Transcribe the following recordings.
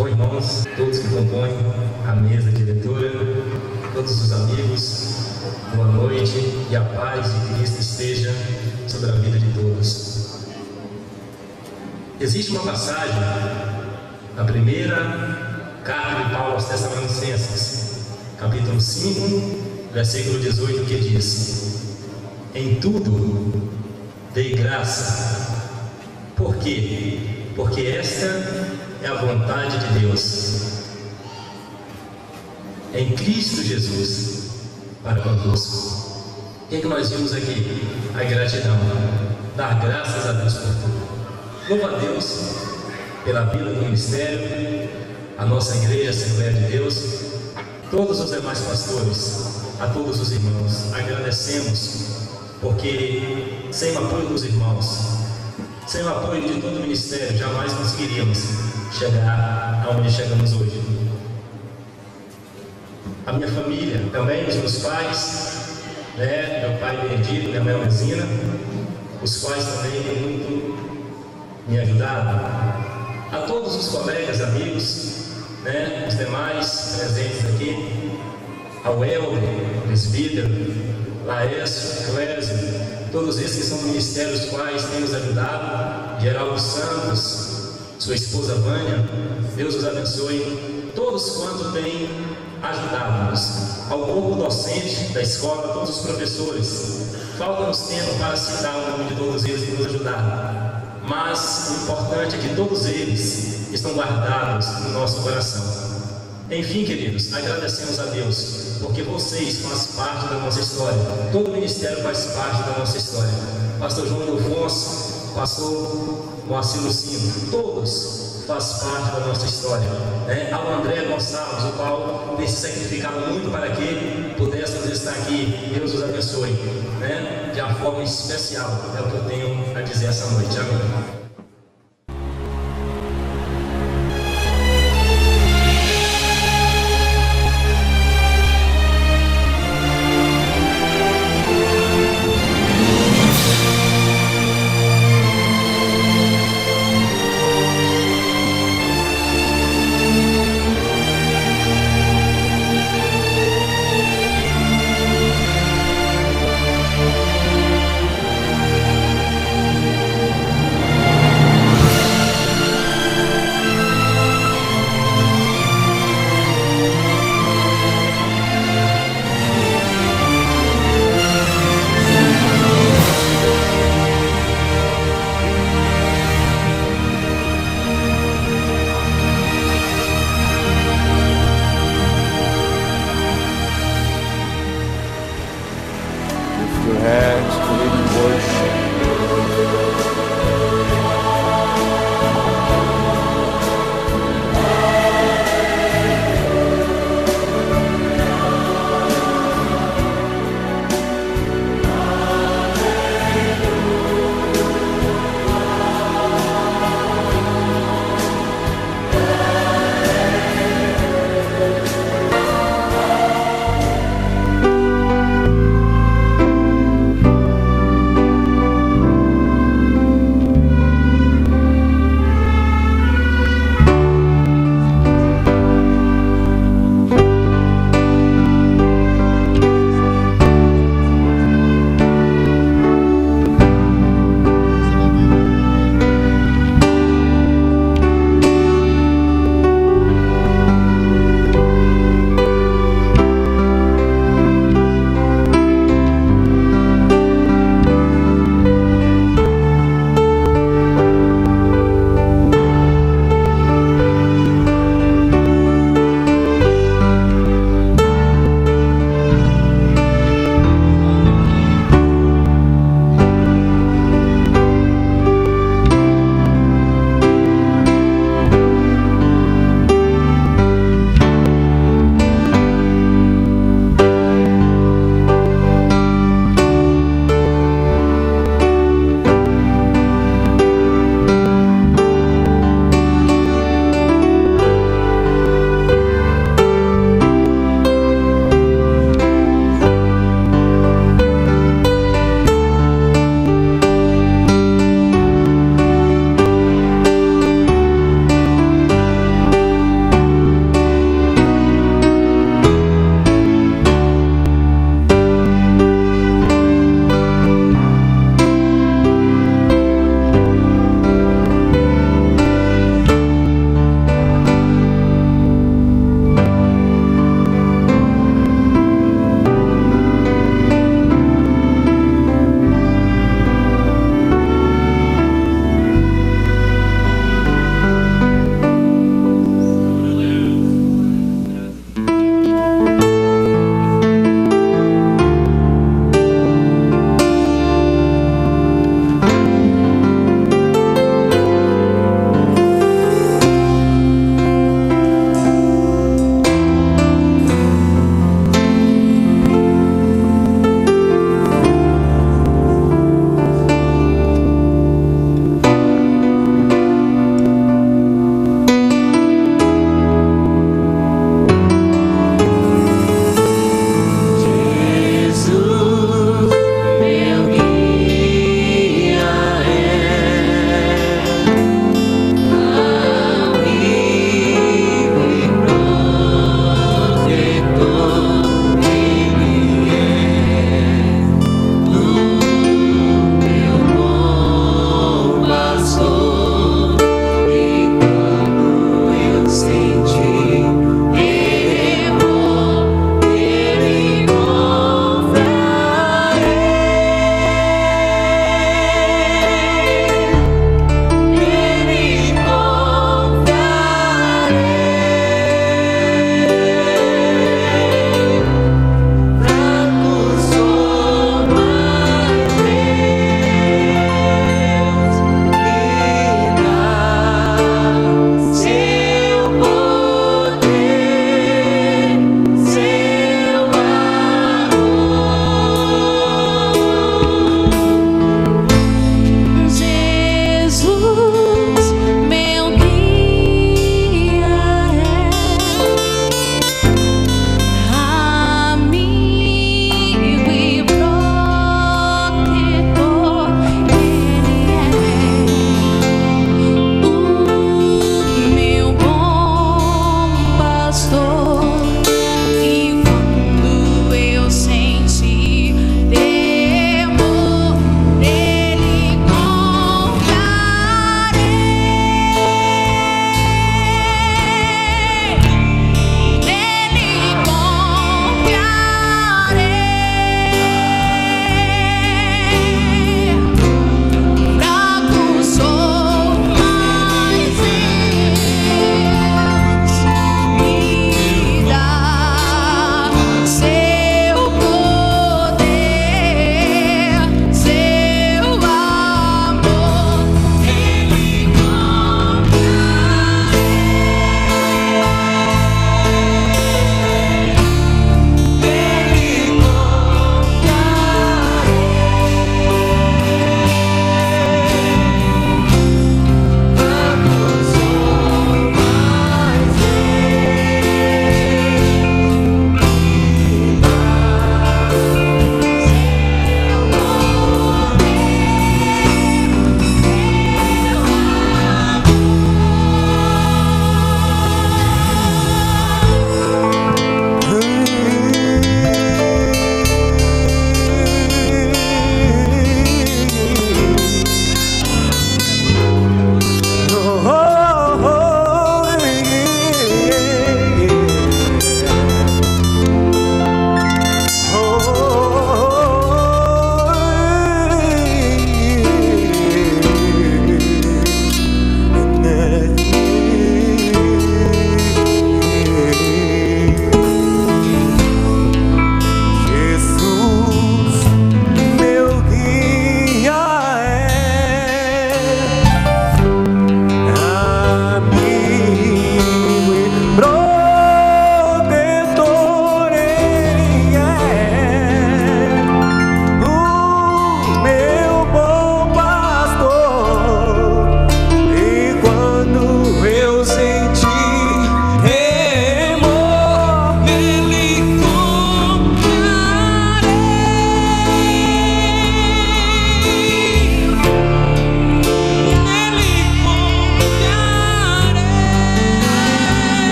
Bom, irmãos, todos que compõem a mesa diretora, todos os amigos, boa noite e a paz de Cristo esteja sobre a vida de todos. Existe uma passagem na primeira carta de Paulo aos Tessalonicenses, capítulo 5, versículo 18, que diz: em tudo dei graça. Por quê? Porque esta é a vontade de Deus em Cristo Jesus para convosco. O que nós vimos aqui? A gratidão, dar graças a Deus por tudo. Louva a Deus pela vida do ministério, a nossa igreja, a Assembleia de Deus, todos os demais pastores, a todos os irmãos. Agradecemos, porque sem o apoio dos irmãos, sem o apoio de todo o ministério, jamais conseguiríamos chegar aonde chegamos hoje. A minha família, também os meus pais, meu pai Benedito, minha mãe Almezina, os quais também têm muito me ajudado. A todos os colegas, amigos, os demais presentes aqui, ao Helder, presbítero, Laércio, Clésio, todos esses que são ministérios quais têm nos ajudado, Geraldo Santos, sua esposa Vânia, Deus os abençoe, todos quantos têm ajudado-nos, ao corpo docente da escola, todos os professores. Falta-nos tempo para citar o nome de todos eles que nos ajudaram, mas o importante é que todos eles estão guardados no nosso coração. Enfim, queridos, agradecemos a Deus, porque vocês fazem parte da nossa história. Todo o ministério faz parte da nossa história. Pastor João Ildefonso, pastor Moacir Lucino, todos fazem parte da nossa história. Ao André Gonçalves, o qual tem se sacrificado muito para que pudéssemos estar aqui. Deus os abençoe, de uma forma especial. É o que eu tenho a dizer essa noite. Amém.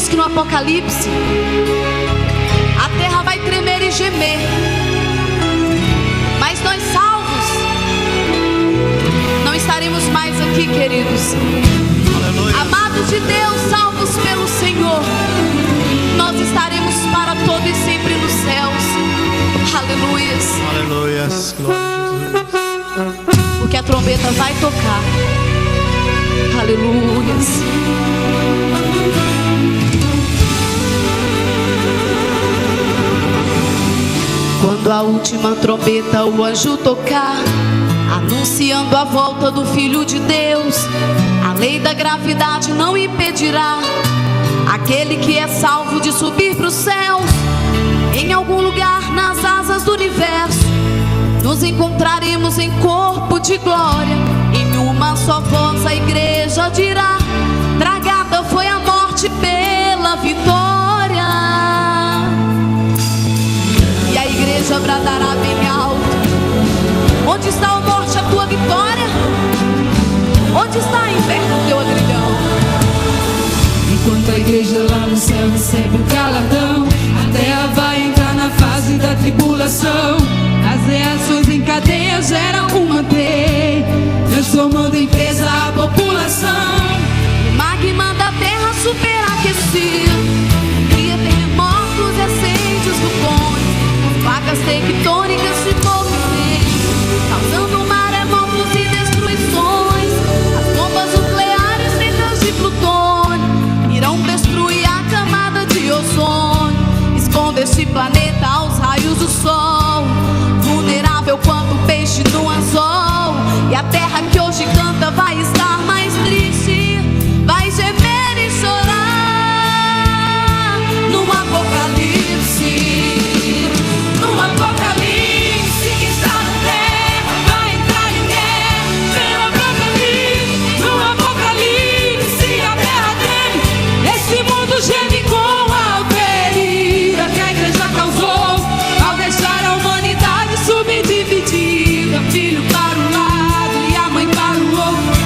diz que no Apocalipse a terra vai tremer e gemer, mas nós salvos não estaremos mais aqui, queridos. Aleluia. Amados de Deus, salvos pelo Senhor, nós estaremos para todo e sempre nos céus. Aleluias. Aleluias. Glória a Jesus. Porque a trombeta vai tocar. Aleluias. Quando a última trombeta o anjo tocar, anunciando a volta do Filho de Deus, a lei da gravidade não impedirá aquele que é salvo de subir para os céus. Em algum lugar nas asas do universo nos encontraremos em corpo de glória. Em uma só voz a igreja dirá: tragada foi a morte pela vitória. E a igreja bradará bem alto: onde está a morte, a tua vitória? Onde está, inferno, teu agrilhão? Enquanto a igreja lá no céu recebe o galardão, a terra vai entrar na fase da tribulação. As reações em cadeia geram uma teia, transformando em presa a população. O magma da terra superaquecido cria terremotos e acende os vulcões. Placas tectônicas se movimentam, causando maremotos e destruições. As bombas nucleares feitas de plutônio irão destruir a camada de ozônio, expondo este planeta aos raios do sol, vulnerável quanto peixe no anzol. E a terra que hoje canta vai estar mais triste, vai gemer e chorar no Apocalipse. No Apocalipse, que está na terra vai entrar em guerra. No Apocalipse, a terra treme, Esse mundo geme com a alveria que a igreja causou ao deixar a humanidade subdividida, filho para um lado e a mãe para o outro.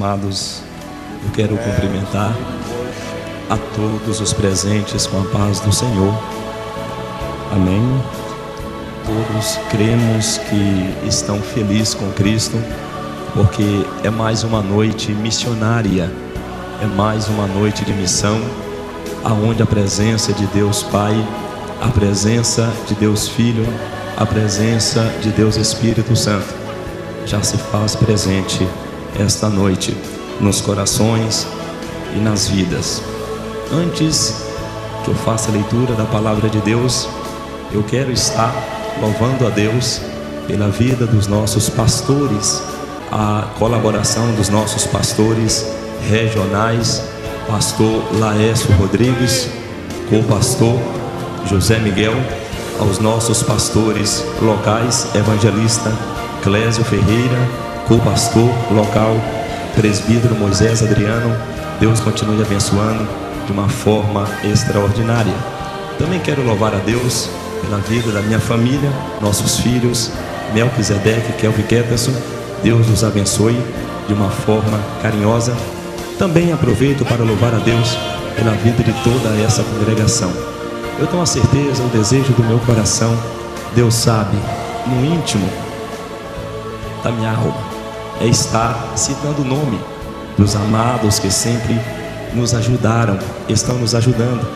amados, eu quero cumprimentar a todos os presentes com a paz do Senhor. Amém. Todos cremos que estão felizes com Cristo, porque é mais uma noite missionária, é mais uma noite de missão, aonde a presença de Deus Pai, a presença de Deus Filho, a presença de Deus Espírito Santo já se faz presente esta noite nos corações e nas vidas. Antes que eu faça a leitura da palavra de Deus, eu quero estar louvando a Deus pela vida dos nossos pastores, a colaboração dos nossos pastores regionais, pastor Laércio Rodrigues, co-pastor José Miguel, aos nossos pastores locais, evangelista Clésio Ferreira, co-pastor local, presbítero Moisés Adriano. Deus continue abençoando de uma forma extraordinária. Também quero louvar a Deus pela vida da minha família, nossos filhos, Melquisedeque e Kelvin Ketterson. Deus os abençoe de uma forma carinhosa. Também aproveito para louvar a Deus pela vida de toda essa congregação. Eu tenho a certeza, o desejo do meu coração, Deus sabe, no íntimo da minha alma, é estar citando o nome dos amados que sempre nos ajudaram, estão nos ajudando,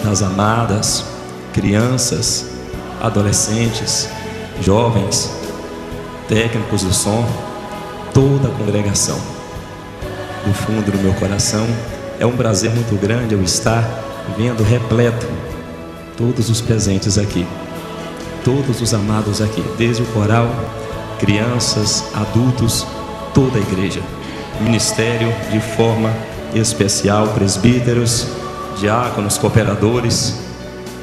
das amadas, crianças, adolescentes, jovens, técnicos do som, toda a congregação. Do fundo do meu coração, é um prazer muito grande eu estar vendo repleto todos os presentes aqui, todos os amados aqui, desde o coral, crianças, adultos, toda a igreja, ministério de forma especial, presbíteros, diáconos, cooperadores,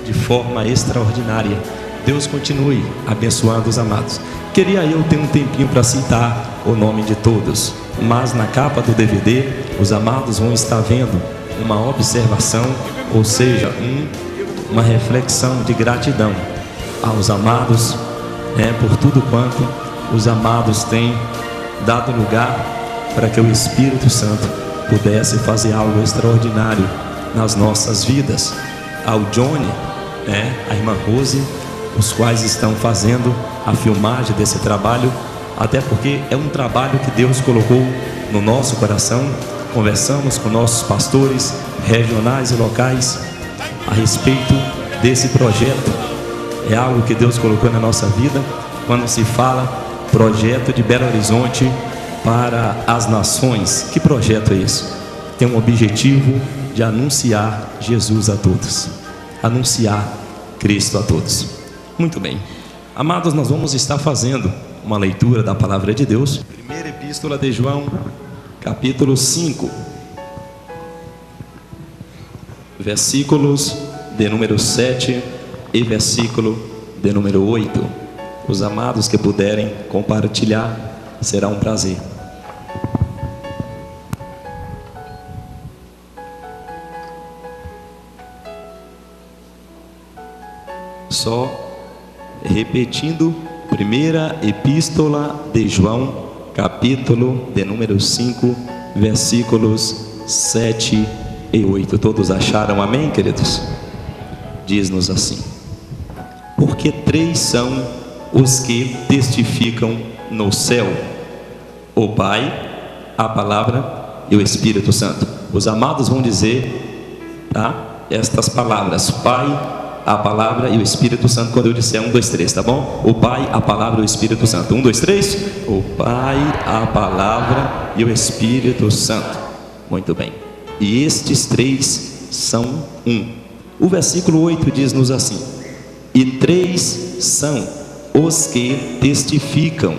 de forma extraordinária. Deus continue abençoando os amados. Queria eu ter um tempinho para citar o nome de todos, mas na capa do DVD os amados vão estar vendo uma observação, ou seja, uma reflexão de gratidão aos amados, por tudo quanto os amados têm dado lugar para que o Espírito Santo pudesse fazer algo extraordinário nas nossas vidas. Ao Johnny, a irmã Rose, os quais estão fazendo a filmagem desse trabalho, até porque é um trabalho que Deus colocou no nosso coração. Conversamos com nossos pastores regionais e locais a respeito desse projeto. É algo que Deus colocou na nossa vida quando se fala projeto de Belo Horizonte para as nações. Que projeto é esse? Tem um objetivo de anunciar Jesus a todos, anunciar Cristo a todos. Muito bem, amados, nós vamos estar fazendo uma leitura da palavra de Deus. Primeira epístola de João, capítulo 5, versículos de número 7 e versículo de número 8. Os amados que puderem compartilhar, será um prazer. Só repetindo, primeira epístola de João, capítulo de número 5, versículos 7 e 8. Todos acharam? Amém, queridos? Diz-nos assim: porque 3 são os que testificam no céu: o Pai, a Palavra e o Espírito Santo. Os amados vão dizer, estas palavras: Pai, a Palavra e o Espírito Santo, quando eu disser 1, 2, 3, tá bom? O Pai, a Palavra e o Espírito Santo. 1, 2, 3. O Pai, a Palavra e o Espírito Santo. Muito bem. E estes 3 são um. O versículo 8 diz-nos assim: e 3 são os que testificam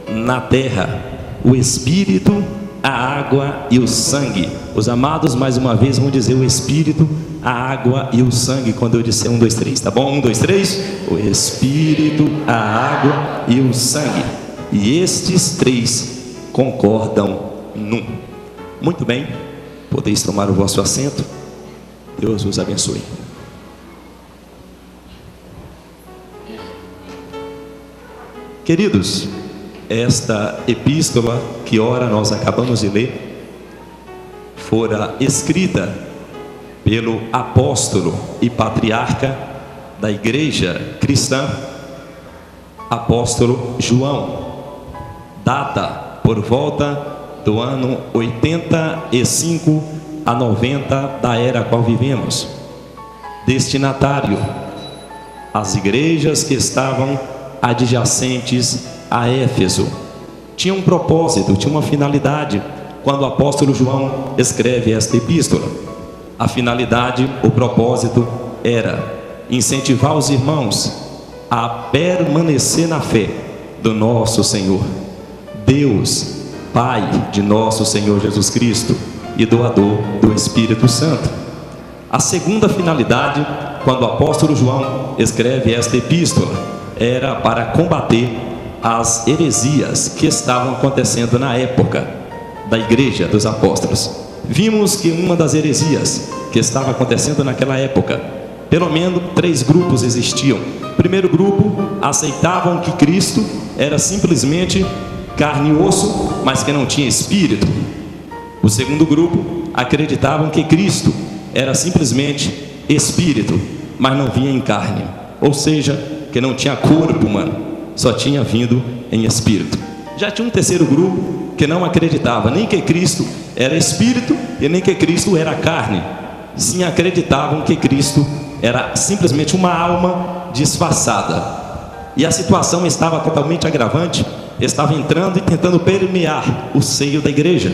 na terra: o Espírito, a água e o sangue. Os amados mais uma vez vão dizer o Espírito, a água e o sangue quando eu disser 1, 2, 3, tá bom? 1, 2, 3. O Espírito, a água e o sangue. E estes 3 concordam num. Muito bem, podeis tomar o vosso assento. Deus vos abençoe. Queridos, esta epístola que ora nós acabamos de ler fora escrita pelo apóstolo e patriarca da igreja cristã, apóstolo João. Data por volta do ano 85 a 90 da era a qual vivemos. Destinatário: as igrejas que estavam adjacentes a Éfeso. Tinha um propósito, tinha uma finalidade quando o apóstolo João escreve esta epístola. A finalidade, o propósito era incentivar os irmãos a permanecer na fé do nosso Senhor, Deus, Pai de nosso Senhor Jesus Cristo e doador do Espírito Santo. A segunda finalidade, quando o apóstolo João escreve esta epístola, era para combater as heresias que estavam acontecendo na época da igreja dos apóstolos. Vimos que uma das heresias que estava acontecendo naquela época, pelo menos 3 grupos existiam. O primeiro grupo aceitavam que Cristo era simplesmente carne e osso, mas que não tinha espírito. O segundo grupo acreditavam que Cristo era simplesmente espírito, mas não vinha em carne, ou seja, que não tinha corpo humano, só tinha vindo em espírito. Já tinha um terceiro grupo que não acreditava nem que Cristo era espírito e nem que Cristo era carne. Sim, acreditavam que Cristo era simplesmente uma alma disfarçada. E a situação estava totalmente agravante, estava entrando e tentando permear o seio da igreja.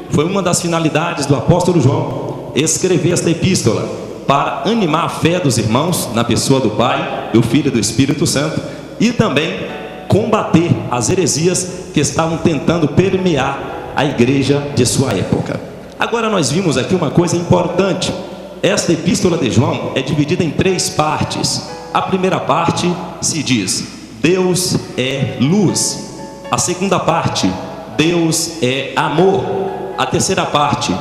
Foi uma das finalidades do apóstolo João escrever esta epístola, para animar a fé dos irmãos na pessoa do Pai, do Filho e do Espírito Santo, e também combater as heresias que estavam tentando permear a igreja de sua época. Agora nós vimos aqui uma coisa importante. Esta epístola de João é dividida em 3 partes. A primeira parte se diz: Deus é luz. A segunda parte: Deus é amor. A terceira parte: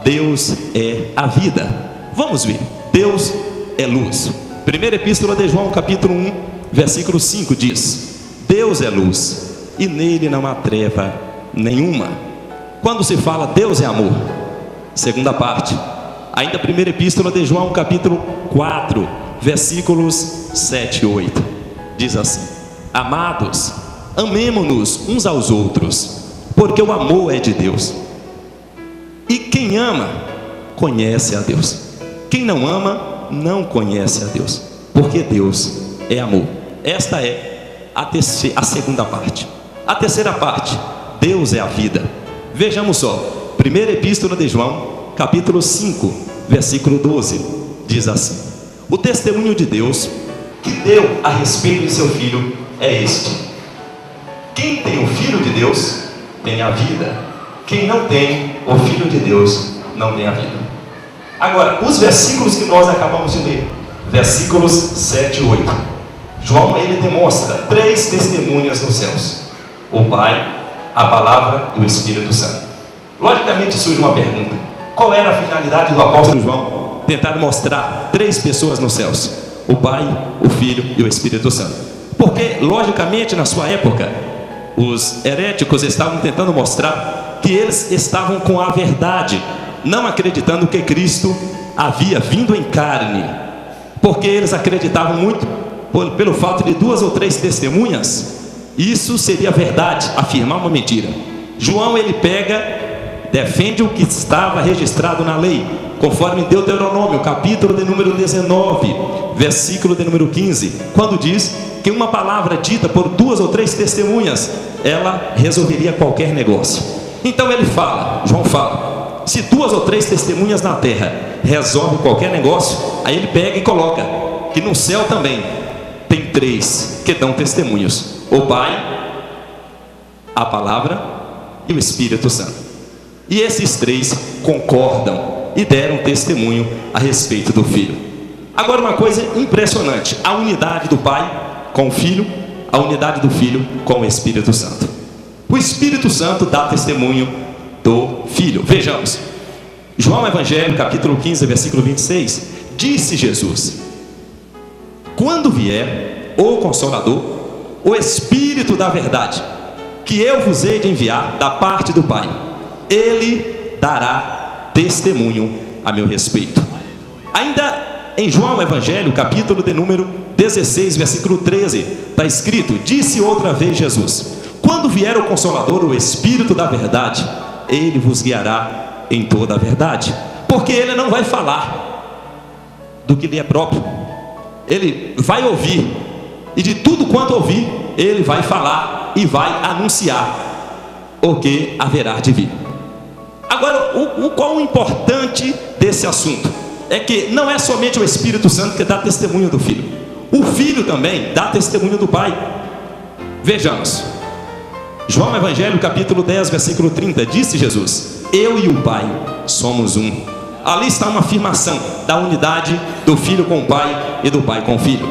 Deus é a vida. Vamos ver. Deus é luz. Primeira epístola de João, capítulo 1, versículo 5 diz: Deus é luz e nele não há treva nenhuma. Quando se fala Deus é amor, segunda parte, ainda primeira epístola de João, capítulo 4, versículos 7 e 8, diz assim: Amados, amemo-nos uns aos outros, porque o amor é de Deus. E quem ama, conhece a Deus. Quem não ama, não conhece a Deus, porque Deus é amor. Esta é a segunda parte. A terceira parte: Deus é a vida. Vejamos só, primeira epístola de João, capítulo 5, versículo 12, diz assim: O testemunho de Deus que deu a respeito de seu Filho é este: quem tem o Filho de Deus tem a vida. Quem não tem o Filho de Deus não tem a vida. Agora, os versículos que nós acabamos de ler, versículos 7 e 8, João ele demonstra 3 testemunhas nos céus: o Pai, a Palavra e o Espírito Santo. Logicamente surge uma pergunta: qual era a finalidade do apóstolo João? Tentar mostrar 3 pessoas nos céus: o Pai, o Filho e o Espírito Santo. Porque logicamente na sua época os heréticos estavam tentando mostrar que eles estavam com a verdade, não acreditando que Cristo havia vindo em carne, porque eles acreditavam muito pelo fato de 2 ou 3 testemunhas, isso seria verdade, afirmar uma mentira. João ele defende o que estava registrado na lei, conforme Deuteronômio, capítulo de número 19, versículo de número 15, quando diz que uma palavra dita por 2 ou 3 testemunhas, ela resolveria qualquer negócio. Então ele fala, João fala, se 2 ou 3 testemunhas na terra resolvem qualquer negócio, aí ele pega e coloca que no céu também tem 3 que dão testemunhos: o Pai, a Palavra e o Espírito Santo. E esses 3 concordam e deram testemunho a respeito do Filho. Agora uma coisa impressionante: a unidade do Pai com o Filho, a unidade do Filho com o Espírito Santo. O Espírito Santo dá testemunho do Filho. Vejamos, João Evangelho, capítulo 15, versículo 26, disse Jesus: quando vier o Consolador, o Espírito da verdade, que eu vos hei de enviar da parte do Pai, ele dará testemunho a meu respeito. Ainda em João Evangelho, capítulo de número 16, versículo 13, está escrito: disse outra vez Jesus: quando vier o Consolador, o Espírito da verdade, ele vos guiará em toda a verdade, porque ele não vai falar do que lhe é próprio, ele vai ouvir, e de tudo quanto ouvir, ele vai falar e vai anunciar o que haverá de vir. Agora, qual o importante desse assunto? É que não é somente o Espírito Santo que dá testemunho do Filho, o Filho também dá testemunho do Pai. Vejamos, João Evangelho capítulo 10, versículo 30, disse Jesus: eu e o Pai somos um. Ali está uma afirmação da unidade do Filho com o Pai e do Pai com o Filho.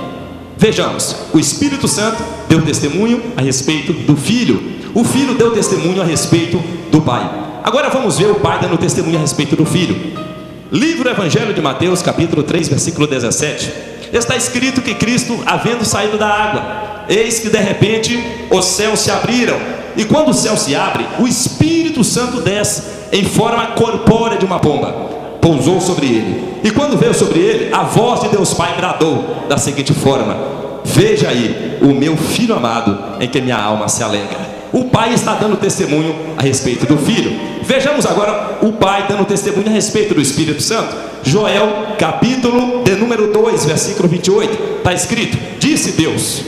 Vejamos, o Espírito Santo deu testemunho a respeito do Filho, o Filho deu testemunho a respeito do Pai. Agora vamos ver o Pai dando testemunho a respeito do Filho. Livro Evangelho de Mateus, capítulo 3, versículo 17. Está escrito que Cristo, havendo saído da água, eis que de repente os céus se abriram, e quando o céu se abre, o Espírito Santo desce em forma corpórea de uma pomba, pousou sobre ele. E quando veio sobre ele, a voz de Deus Pai bradou da seguinte forma: veja aí o meu Filho amado, em que minha alma se alegra. O Pai está dando testemunho a respeito do Filho. Vejamos agora o Pai dando testemunho a respeito do Espírito Santo. Joel, capítulo de número 2, versículo 28, está escrito: disse Deus,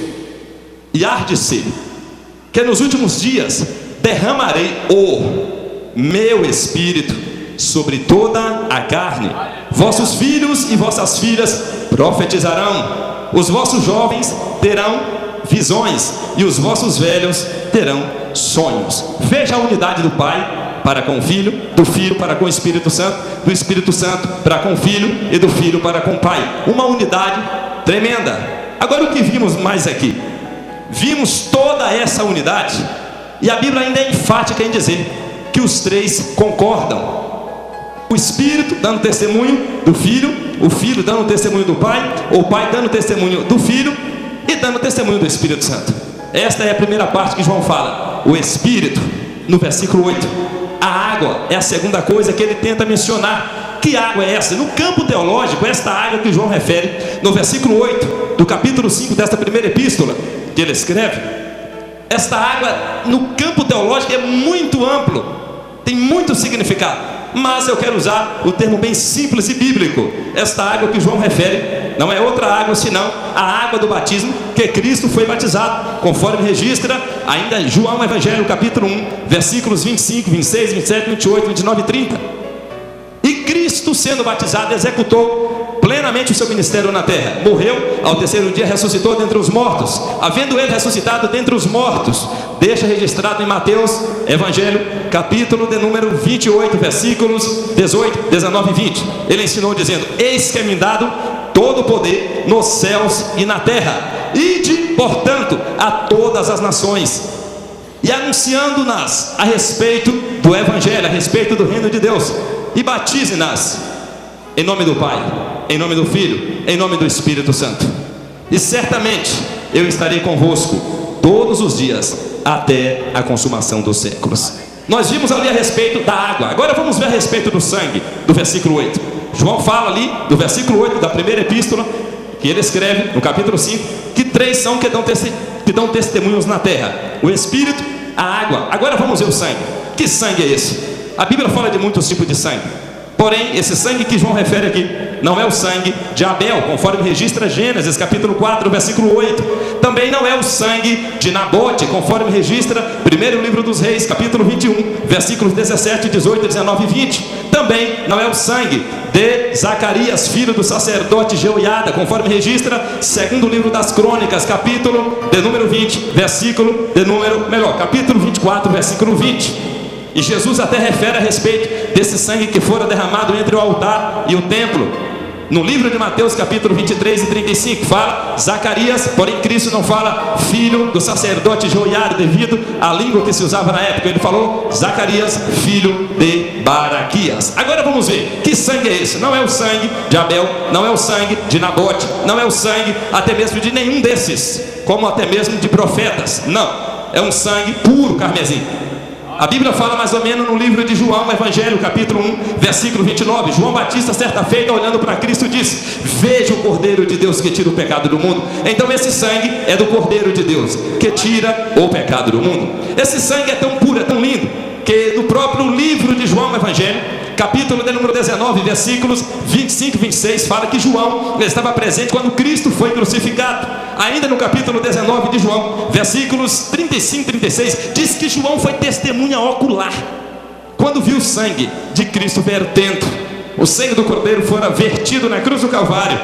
e há de ser, que nos últimos dias derramarei o meu Espírito sobre toda a carne. Vossos filhos e vossas filhas profetizarão, os vossos jovens terão visões, e os vossos velhos terão sonhos. Veja a unidade do Pai para com o Filho, do Filho para com o Espírito Santo, do Espírito Santo para com o Filho e do Filho para com o Pai. Uma unidade tremenda. Agora, o que vimos mais aqui? Vimos toda essa unidade, e a Bíblia ainda é enfática em dizer que os três concordam: o Espírito dando testemunho do Filho, o Filho dando testemunho do Pai, o Pai dando testemunho do Filho e dando testemunho do Espírito Santo. Esta é a primeira parte que João fala. O Espírito, no versículo 8. A água é a segunda coisa que ele tenta mencionar. Que água é essa? No campo teológico, esta água que João refere no versículo 8 do capítulo 5 desta primeira epístola que ele escreve, esta água no campo teológico é muito amplo, tem muito significado, mas eu quero usar o termo bem simples e bíblico. Esta água que João refere não é outra água senão a água do batismo que Cristo foi batizado, conforme registra ainda João Evangelho capítulo 1, versículos 25, 26, 27, 28, 29 e 30. E Cristo, sendo batizado, executou plenamente o seu ministério na terra. Morreu, ao terceiro dia ressuscitou dentre os mortos. Havendo ele ressuscitado dentre os mortos, deixa registrado em Mateus Evangelho capítulo de número 28, versículos 18, 19 e 20. Ele ensinou dizendo: eis que é me dado todo o poder nos céus e na terra. Ide, portanto, a todas as nações, e anunciando-nas a respeito do Evangelho, a respeito do reino de Deus, e batize-nas em nome do Pai, em nome do Filho, em nome do Espírito Santo. E certamente eu estarei convosco todos os dias até a consumação dos séculos. Nós vimos ali a respeito da água. Agora vamos ver a respeito do sangue, do versículo 8. João fala ali, do versículo 8 da primeira epístola, que ele escreve no capítulo 5, que três são que dão testemunhos na terra: o Espírito, a água. Agora vamos ver o sangue. Que sangue é esse? A Bíblia fala de muitos tipos de sangue, porém esse sangue que João refere aqui não é o sangue de Abel, conforme registra Gênesis capítulo 4, versículo 8. Também não é o sangue de Nabote, conforme registra primeiro livro dos Reis, capítulo 21, versículos 17, 18, 19 e 20. Também não é o sangue de Zacarias, filho do sacerdote Jeoiada, conforme registra segundo livro das Crônicas, capítulo de número 20, capítulo 24, versículo 20. E Jesus até refere a respeito desse sangue que fora derramado entre o altar e o templo. No livro de Mateus capítulo 23 e 35 fala Zacarias, porém Cristo não fala filho do sacerdote Jeoiada, devido à língua que se usava na época. Ele falou Zacarias, filho de Baraquias. Agora vamos ver, que sangue é esse? Não é o sangue de Abel, não é o sangue de Nabote, não é o sangue até mesmo de nenhum desses, como até mesmo de profetas. Não, é um sangue puro carmesim. A Bíblia fala mais ou menos no livro de João, Evangelho, capítulo 1, versículo 29. João Batista, certa feita, olhando para Cristo, disse: veja o Cordeiro de Deus que tira o pecado do mundo. Então esse sangue é do Cordeiro de Deus que tira o pecado do mundo. Esse sangue é tão puro, é tão lindo, que no próprio livro de João, Evangelho, capítulo de número 19, versículos 25 e 26, fala que João estava presente quando Cristo foi crucificado. Ainda no capítulo 19 de João, versículos 35 e 36, diz que João foi testemunha ocular quando viu o sangue de Cristo vertendo. O sangue do Cordeiro fora vertido na cruz do Calvário,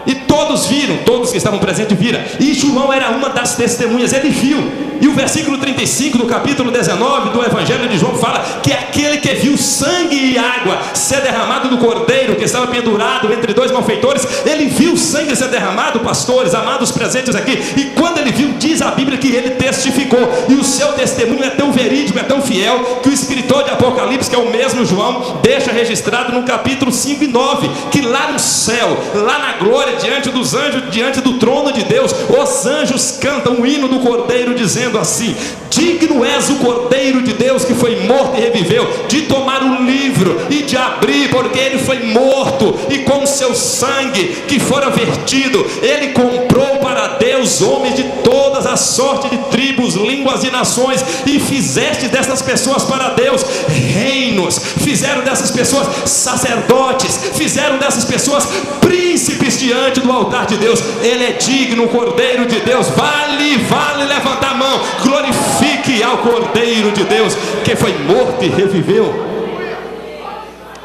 e todos viram, todos que estavam presentes viram, e João era uma das testemunhas, ele viu. E o versículo 35 do capítulo 19 do Evangelho de João fala que aquele que viu sangue e água ser derramado do Cordeiro que estava pendurado entre dois malfeitores, ele viu o sangue ser derramado, pastores, amados presentes aqui, e quando ele viu, diz a Bíblia que ele testificou, e o seu testemunho é tão verídico, é tão fiel, que o escritor de Apocalipse, que é o mesmo João, deixa registrado no capítulo 5 e 9, que lá no céu, lá na glória, diante dos anjos, diante do trono de Deus, os anjos cantam o hino do Cordeiro, dizendo assim: digno és o Cordeiro de Deus que foi morto e reviveu, de tomar o livro e de abrir, porque ele foi morto, e com o seu sangue que fora vertido, ele comprou para Deus homens de todas as sortes de tribos, línguas e nações, e fizeste dessas pessoas para Deus reinos, fizeram dessas pessoas sacerdotes, fizeram dessas pessoas príncipes diante do altar de Deus. Ele é digno, o Cordeiro de Deus. Vale levantar a mão, glorifique ao Cordeiro de Deus que foi morto e reviveu.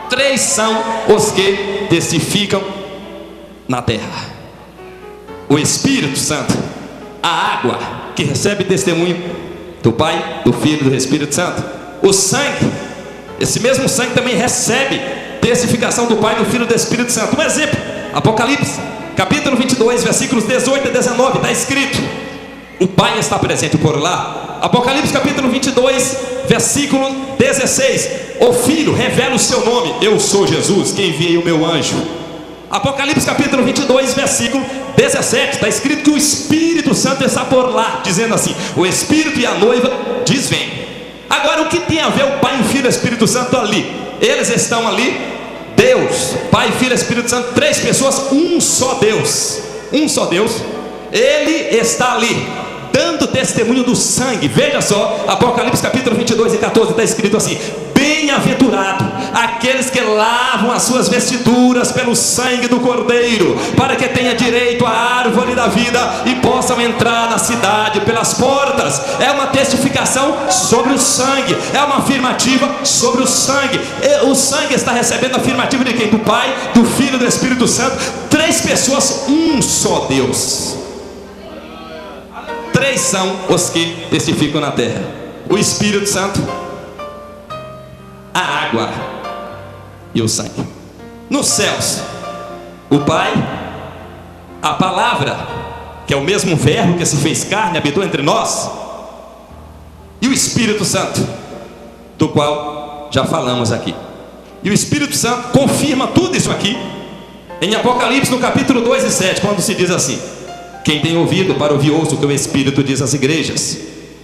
Três são os que testificam na terra: o Espírito Santo, a água que recebe testemunho do Pai, do Filho e do Espírito Santo, o sangue, esse mesmo sangue também recebe testificação do Pai, do Filho e do Espírito Santo. Um exemplo, Apocalipse, capítulo 22, versículos 18 a 19, está escrito: o Pai está presente por lá. Apocalipse capítulo 22, versículo 16: o Filho revela o seu nome: eu sou Jesus, que enviei o meu anjo. Apocalipse capítulo 22, versículo 17, está escrito que o Espírito Santo está por lá, dizendo assim: o Espírito e a noiva diz vem. Agora, o que tem a ver o Pai, o Filho e o Espírito Santo ali? Eles estão ali, Deus, Pai, Filho e Espírito Santo, três pessoas, um só Deus, ele está ali dando testemunho do sangue. Veja só, Apocalipse capítulo 22 e 14, está escrito assim: bem-aventurado aqueles que lavam as suas vestiduras pelo sangue do Cordeiro, para que tenha direito à árvore da vida e possam entrar na cidade pelas portas. É uma testificação sobre o sangue, é uma afirmativa sobre o sangue. E o sangue está recebendo a afirmativa de quem? Do Pai, do Filho e do Espírito Santo. Três pessoas, um só Deus. Três são os que testificam na terra: o Espírito Santo, a água e o sangue. Nos céus, o Pai, a palavra, que é o mesmo verbo que se fez carne, habitou entre nós, e o Espírito Santo, do qual já falamos aqui. E o Espírito Santo confirma tudo isso aqui em Apocalipse no capítulo 2 e 7, quando se diz assim: quem tem ouvido para ouvir, ouça o que o Espírito diz às igrejas.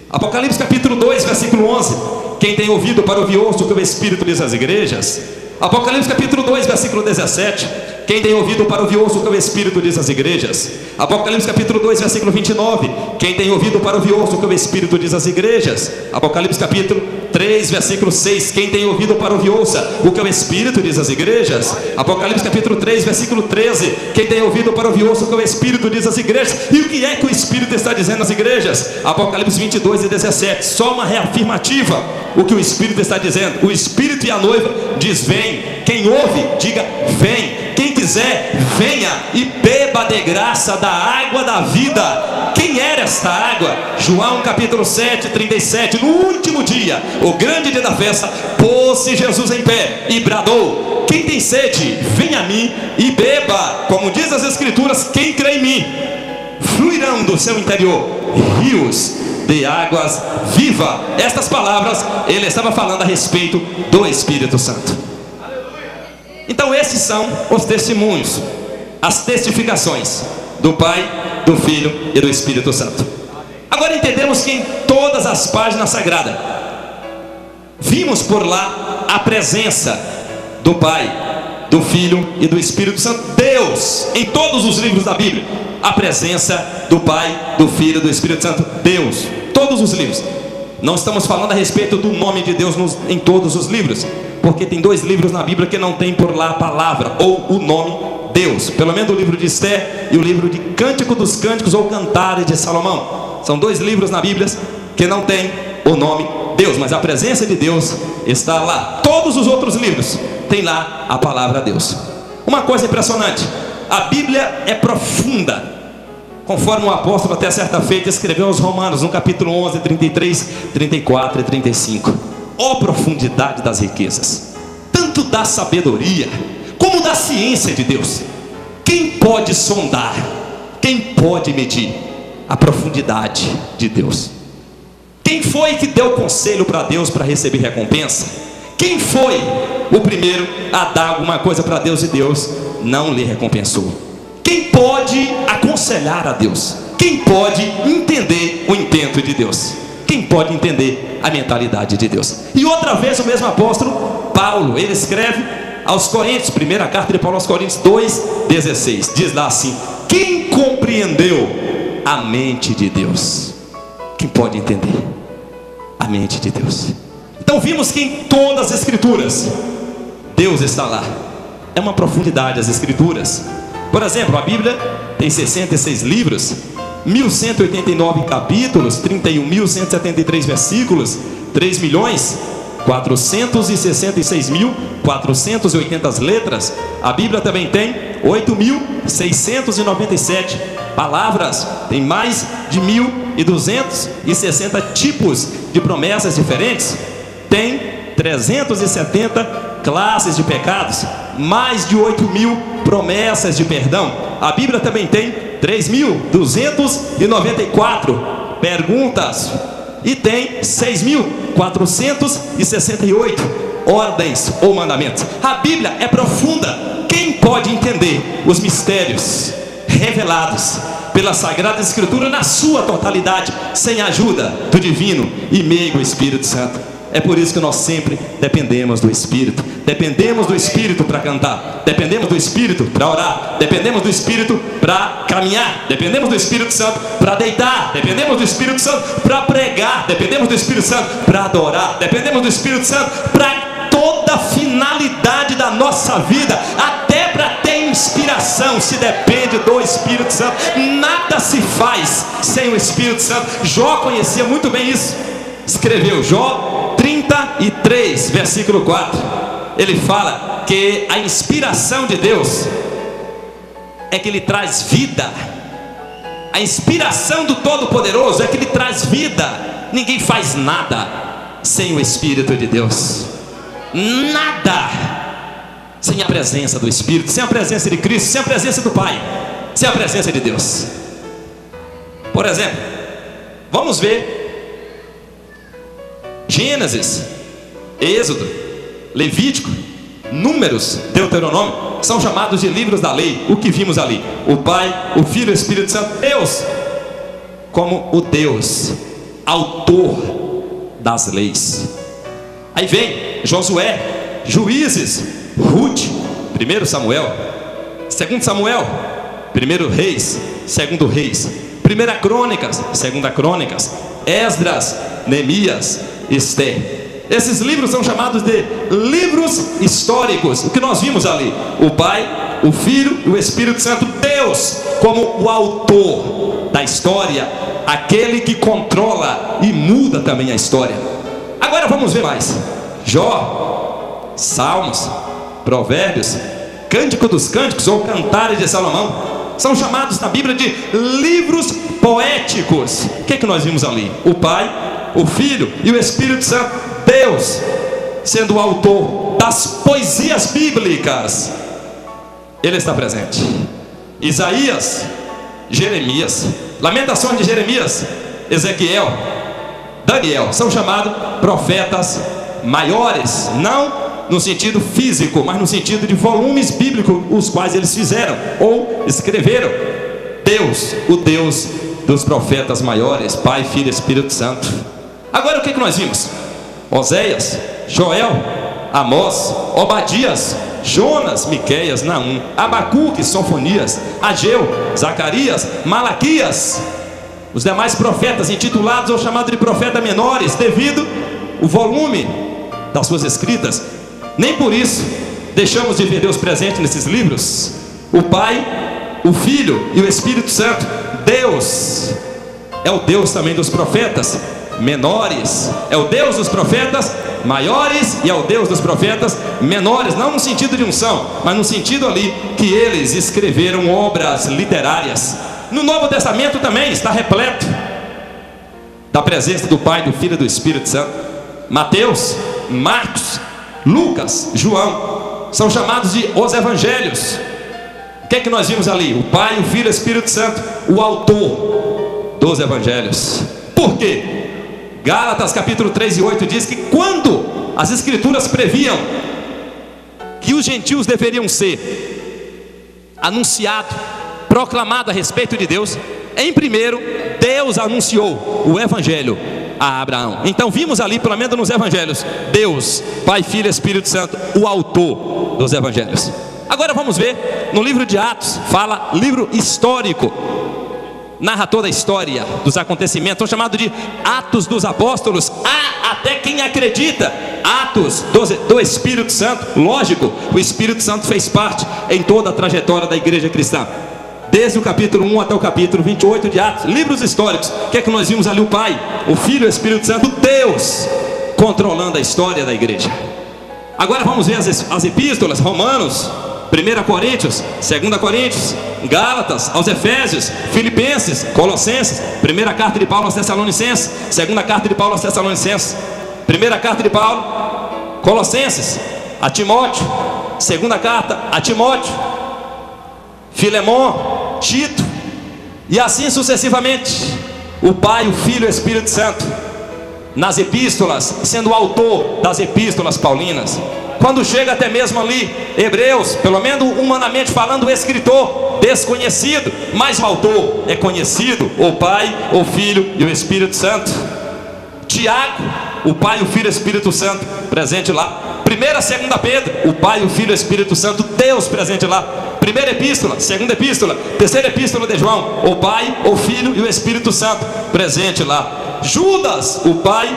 Apocalipse capítulo 2, versículo 11: quem tem ouvido para ouvir, ouça o que o Espírito diz às igrejas. Apocalipse capítulo 2, versículo 17: quem tem ouvido para ouvir, ouça o que o Espírito diz às igrejas. Apocalipse capítulo 2, versículo 29: quem tem ouvido para ouvir, ouça o que o Espírito diz às igrejas. Apocalipse capítulo 3, versículo 6: quem tem ouvido para ouvir, ouça o que o Espírito diz às igrejas. Apocalipse capítulo 3, versículo 13: quem tem ouvido para ouvir, ouça o que o Espírito diz às igrejas. E o que é que o Espírito está dizendo às igrejas? Apocalipse 22 e 17, só uma reafirmativa: o que o Espírito está dizendo. O Espírito e a noiva diz vem. Quem ouve, diga vem. Quem quiser, venha e beba de graça da água da vida. Quem era esta água? João capítulo 7, 37. No último dia, o grande dia da festa, pôs-se Jesus em pé e bradou: quem tem sede, venha a mim e beba. Como diz as Escrituras, quem crê em mim, fluirão do seu interior rios de águas vivas. Estas palavras ele estava falando a respeito do Espírito Santo. Então esses são os testemunhos, as testificações do Pai, do Filho e do Espírito Santo. Agora entendemos que em todas as páginas sagradas Vimos por lá a presença do Pai, do Filho e do Espírito Santo. Deus, em todos os livros da Bíblia, a presença do Pai, do Filho e do Espírito Santo. Deus, todos os livros. Não estamos falando a respeito do nome de Deus em todos os livros, porque tem 2 livros na Bíblia que não tem por lá a palavra ou o nome Deus. Pelo menos o livro de Esther e o livro de Cântico dos Cânticos ou Cantares de Salomão. São 2 livros na Bíblia que não tem o nome Deus, mas a presença de Deus está lá. Todos os outros livros tem lá a palavra Deus. Uma coisa impressionante, a Bíblia é profunda, conforme o apóstolo até certa feita escreveu aos Romanos, no capítulo 11, 33, 34 e 35. Ó profundidade das riquezas, tanto da sabedoria como da ciência de Deus. Quem pode sondar? Quem pode medir a profundidade de Deus? Quem foi que deu conselho para Deus para receber recompensa? Quem foi o primeiro a dar alguma coisa para Deus e Deus não lhe recompensou? Quem pode aconselhar a Deus? Quem pode entender o intento de Deus? Quem pode entender a mentalidade de Deus? E outra vez o mesmo apóstolo Paulo, ele escreve aos Coríntios, primeira carta de Paulo aos Coríntios 2,16, diz lá assim: quem compreendeu a mente de Deus? Quem pode entender a mente de Deus? Então vimos que em todas as escrituras Deus está lá. É uma profundidade as escrituras. Por exemplo, a Bíblia tem 66 livros, 1189 capítulos, 31.173 versículos, 3.466.480 letras. A Bíblia também tem 8.697 palavras, tem mais de 1.260 tipos de promessas diferentes, tem 370 classes de pecados, mais de 8.000 promessas de perdão. A Bíblia também tem 3.294 perguntas e tem 6.468 ordens ou mandamentos. A Bíblia é profunda. Quem pode entender os mistérios revelados pela Sagrada Escritura na sua totalidade, sem a ajuda do Divino e meigo Espírito Santo? É por isso que nós sempre dependemos do Espírito. Dependemos do Espírito para cantar, dependemos do Espírito para orar, dependemos do Espírito para caminhar, dependemos do Espírito Santo para deitar, dependemos do Espírito Santo para pregar, dependemos do Espírito Santo para adorar, dependemos do Espírito Santo para toda a finalidade da nossa vida, até para ter inspiração se depende do Espírito Santo. Nada se faz sem o Espírito Santo. Jó conhecia muito bem isso. Escreveu Jó 33, versículo 4. Ele fala que a inspiração de Deus é que Ele traz vida. A inspiração do Todo-Poderoso é que Ele traz vida. Ninguém faz nada sem o Espírito de Deus. Nada sem a presença do Espírito, sem a presença de Cristo, sem a presença do Pai, sem a presença de Deus. Por exemplo, vamos ver Gênesis, Êxodo, Levítico, Números, Deuteronômio, são chamados de livros da lei. O que vimos ali? O Pai, o Filho e o Espírito Santo. Deus como o Deus autor das leis. Aí vem Josué, Juízes, Ruth, 1 Samuel, 2 Samuel, 1 Reis, 2 Reis, 1 Crônicas, 2 Crônicas, Esdras, Neemias, Esther. Esses livros são chamados de livros históricos. O que nós vimos ali? O Pai, o Filho e o Espírito Santo. Deus como o autor da história, aquele que controla e muda também a história. Agora vamos ver mais. Jó, Salmos, Provérbios, Cântico dos Cânticos ou Cantares de Salomão são chamados na Bíblia de livros poéticos. O que nós vimos ali? O Pai, o Filho e o Espírito Santo. Deus sendo o autor das poesias bíblicas, Ele está presente. Isaías, Jeremias, Lamentações de Jeremias, Ezequiel, Daniel são chamados profetas maiores, não no sentido físico, mas no sentido de volumes bíblicos, os quais eles fizeram ou escreveram. Deus, o Deus dos profetas maiores, Pai, Filho e Espírito Santo. Agora o que nós vimos? Oséias, Joel, Amós, Obadias, Jonas, Miqueias, Naum, Abacuque, Sofonias, Ageu, Zacarias, Malaquias. Os demais profetas intitulados ou chamados de profetas menores, devido ao volume das suas escritas. Nem por isso deixamos de ver Deus presente nesses livros. O Pai, o Filho e o Espírito Santo. Deus é o Deus também dos profetas menores, é o Deus dos profetas maiores e é o Deus dos profetas menores, não no sentido de unção, mas no sentido ali que eles escreveram obras literárias. No Novo Testamento também está repleto da presença do Pai, do Filho e do Espírito Santo. Mateus, Marcos, Lucas, João são chamados de os Evangelhos. O que é que nós vimos ali? O Pai, o Filho e o Espírito Santo, o autor dos Evangelhos. Por quê? Gálatas capítulo 3 e 8 diz que quando as Escrituras previam que os gentios deveriam ser anunciado, proclamado a respeito de Deus, em primeiro Deus anunciou o Evangelho a Abraão. Então vimos ali, pelo menos nos Evangelhos, Deus, Pai, Filho e Espírito Santo, o autor dos Evangelhos. Agora vamos ver no livro de Atos, fala livro histórico, narra toda a história dos acontecimentos, são chamados de Atos dos Apóstolos. Há até quem acredita Atos do Espírito Santo. Lógico, o Espírito Santo fez parte em toda a trajetória da igreja cristã, desde o capítulo 1 até o capítulo 28 de Atos, livros históricos. O que é que nós vimos ali? O Pai, o Filho e o Espírito Santo, Deus controlando a história da igreja. Agora vamos ver as epístolas: Romanos, 1 Coríntios, 2 Coríntios, Gálatas, aos Efésios, Filipenses, Colossenses, 1 carta de Paulo aos Tessalonicenses, 2 carta de Paulo aos Tessalonicenses, 1 carta de Paulo, Colossenses, a Timóteo, 2 carta a Timóteo, Filemon, Tito, e assim sucessivamente. O Pai, o Filho e o Espírito Santo nas epístolas, sendo o autor das epístolas paulinas. Quando chega até mesmo ali Hebreus, pelo menos humanamente falando, o escritor desconhecido, mas o autor é conhecido, o Pai, o Filho e o Espírito Santo. Tiago, o Pai, o Filho e o Espírito Santo presente lá. 1ª, 2ª Pedro, o Pai, o Filho e o Espírito Santo, Deus presente lá. 1ª epístola, 2ª epístola, 3ª epístola de João, o Pai, o Filho e o Espírito Santo presente lá. Judas, o Pai,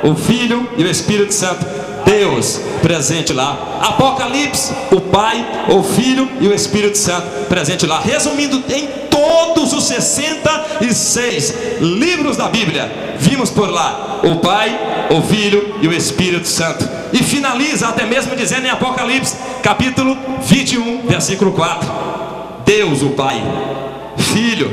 o Filho e o Espírito Santo, Deus presente lá. Apocalipse, o Pai, o Filho e o Espírito Santo presente lá. Resumindo, em todos os 66 livros da Bíblia, vimos por lá o Pai, o Filho e o Espírito Santo. E finaliza até mesmo dizendo em Apocalipse capítulo 21, versículo 4: Deus, o Pai, Filho,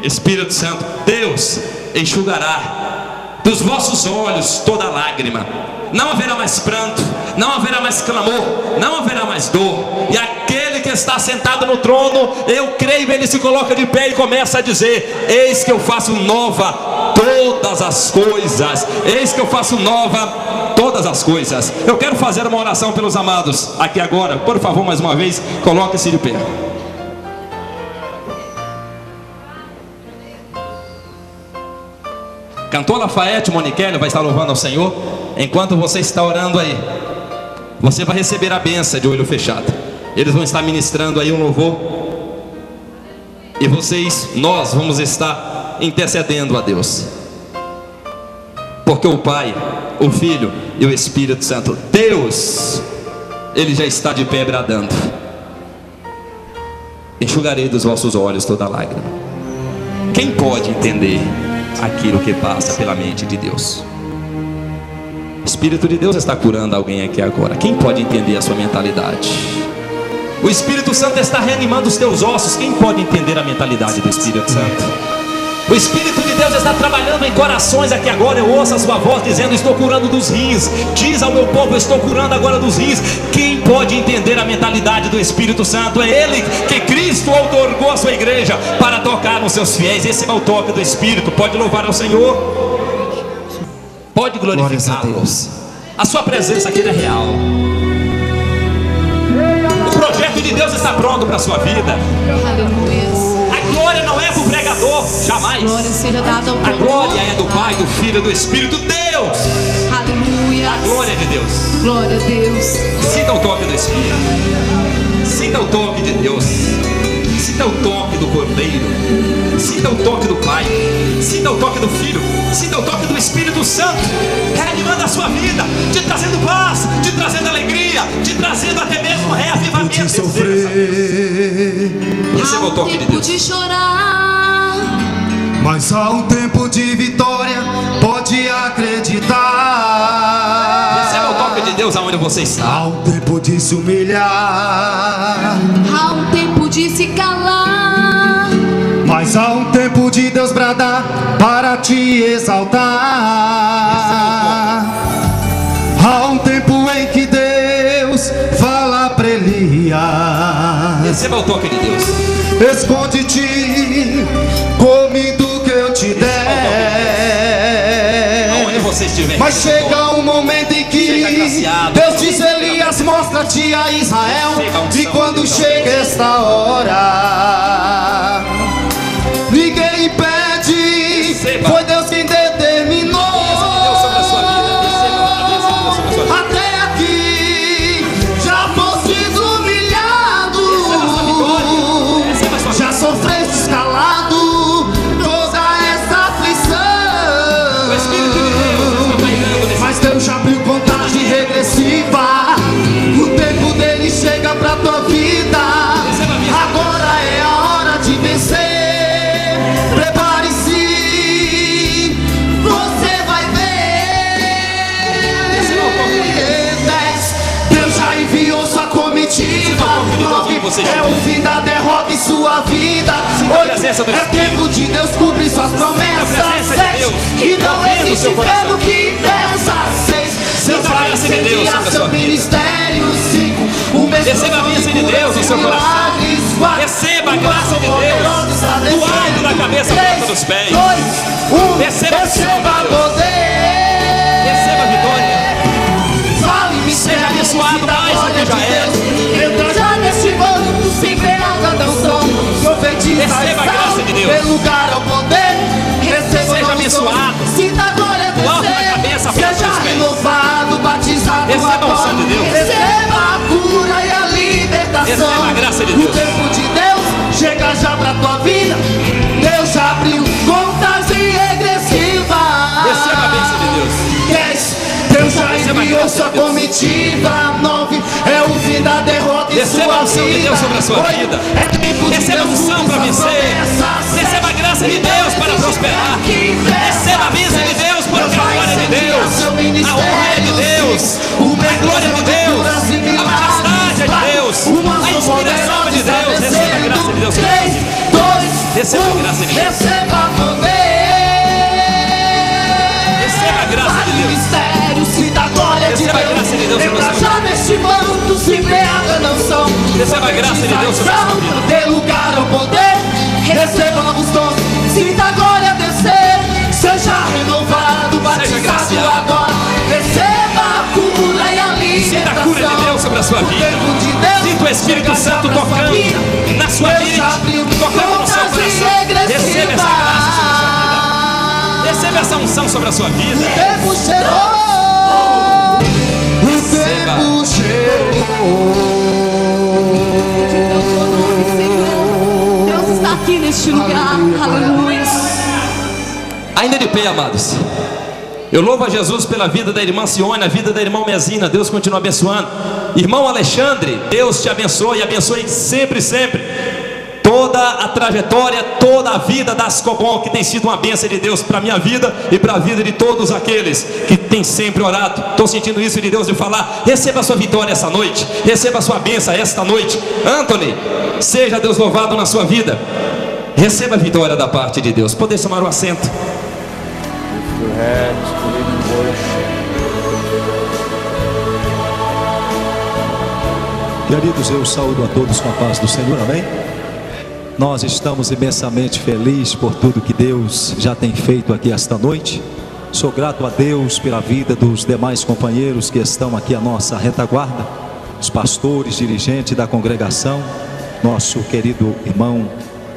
Espírito Santo, Deus enxugará dos vossos olhos toda lágrima. Não haverá mais pranto, não haverá mais clamor, não haverá mais dor. E aquele que está sentado no trono, eu creio, ele se coloca de pé e começa a dizer: eis que eu faço nova todas as coisas. Eis que eu faço nova todas as coisas. Eu quero fazer uma oração pelos amados aqui agora. Por favor, mais uma vez, coloque-se de pé. Cantor Lafayette Moniquelli vai estar louvando ao Senhor. Enquanto você está orando aí, você vai receber a bênção de olho fechado. Eles vão estar ministrando aí um louvor, e nós vamos estar intercedendo a Deus, porque o Pai, o Filho e o Espírito Santo, Deus, ele já está de pé bradando: enxugarei dos vossos olhos toda lágrima. Quem pode entender aquilo que passa pela mente de Deus? O Espírito de Deus está curando alguém aqui agora. Quem pode entender a sua mentalidade? O Espírito Santo está reanimando os teus ossos. Quem pode entender a mentalidade do Espírito Santo? O Espírito de Deus está trabalhando em corações aqui agora. Eu ouço a sua voz dizendo: estou curando dos rins. Diz ao meu povo: eu estou curando agora dos rins. Quem pode entender a mentalidade do Espírito Santo? É Ele que Cristo outorgou a sua igreja para tocar nos seus fiéis. Esse é o toque do Espírito. Pode louvar ao Senhor, pode glorificá-lo. A sua presença aqui é real. O projeto de Deus está pronto para a sua vida. Aleluia. A glória não é do pregador, jamais. Glória seja dada ao A glória é do Pai, do Filho e do Espírito. Deus, aleluia. a A glória de Deus. Glória a Deus. Sinta o toque do Espírito. Sinta o toque de Deus. Sinta o toque do Cordeiro. Sinta o toque do Pai. Sinta o toque do Filho. Sinta o toque do Espírito Santo, reanimando a sua vida, te trazendo paz, te trazendo alegria, te trazendo até mesmo reavivamento. Receba o toque de Deus. De chorar, mas há um tempo de vitória, pode acreditar. Receba o toque de Deus aonde você está. Há um tempo de se humilhar, há um tempo de se calar, mas há um tempo de Deus bradar para te exaltar. Há um tempo em que Deus fala para Elias: receba o toque de Deus. esconde-te, come do que eu te der. Aonde você estiver. Mas chega um momento em que Deus diz: Elias, mostra-te a Israel. E quando chega esta hora, ninguém impede, foi Deus quem determinou. Até aqui já fostes humilhado, já sofreste escalado toda essa aflição. Mas Deus já abriu contagem regressiva, o tempo dele chega pra tua vida. Agora é a hora de vencer. Prepare-se, você vai ver. Deus já enviou sua comitiva. É o fim da derrota em sua vida. Hoje é tempo de Deus cumprir suas promessas. E não existe medo que impeça. Deus vai incendiar seu ministério. 5. Receba a bênção de Deus no seu coração. Receba a graça de Deus do alto da cabeça à ponta dos pés. Receba poder. Receba a vitória. Fale-me, seja abençoado mais do que já é. Entra já neste banco, sempre a canção. Profetiza, receba a graça de Deus. Dê lugar ao poder. Receba, seja abençoado. Sinta a glória do alto da cabeça à ponta dos pés. Seja renovado, batizado. Receba a unção de Deus. Receba a cura e a libertação. Receba a graça de Deus. O tempo de Deus chega já pra tua vida. Deus já abriu contagem regressiva. Receba a bênção de Deus. Deus já enviou sua comitiva. 9. É o fim da derrota em receba a unção de Deus sobre a sua vida. Receba a unção para vencer. Receba a graça de Deus para prosperar. Receba a bênção de Deus, porque a glória é de Deus, a honra é de Deus, a glória é de Deus, a majestade é de Deus, a inspiração é de Deus. Receba a graça de Deus. 3, 2, receba a graça de Deus. Receba poder. Receba a graça de Deus. Sinta a glória de Deus. Receba a graça de Deus sobre a sua vida. Já neste manto se embriaga não são. Receba a graça de Deus sobre a sua vida. Dê lugar ao poder. Receba novos dons. Sinta a glória descer. Seja renovado, batizado agora. Receba a cura e a libertação. Sinta a cura de Deus sobre a sua vida. Sinta o Espírito Santo tocando na sua vida, tocando no seu coração. Receba essa graça sobre a sua vida. Receba essa unção sobre a sua vida. O tempo chegou. O tempo chegou. Deus está aqui neste lugar. Aleluia. Ainda de pé, amados. Eu louvo a Jesus pela vida da irmã Sione, a vida da irmã Mesina. Deus continua abençoando. Irmão Alexandre, Deus te abençoe e abençoe sempre, sempre. Toda a trajetória, toda a vida da Ascobon, que tem sido uma bênção de Deus para a minha vida e para a vida de todos aqueles que têm sempre orado. Estou sentindo isso de Deus de falar. Receba a sua vitória essa noite. Receba a sua bênção esta noite. Anthony, seja Deus louvado na sua vida. Receba a vitória da parte de Deus. Poder tomar o assento. Queridos, eu saúdo a todos com a paz do Senhor, amém? Nós estamos imensamente felizes por tudo que Deus já tem feito aqui esta noite. Sou grato a Deus pela vida dos demais companheiros que estão aqui à nossa retaguarda, os pastores, dirigentes da congregação, nosso querido irmão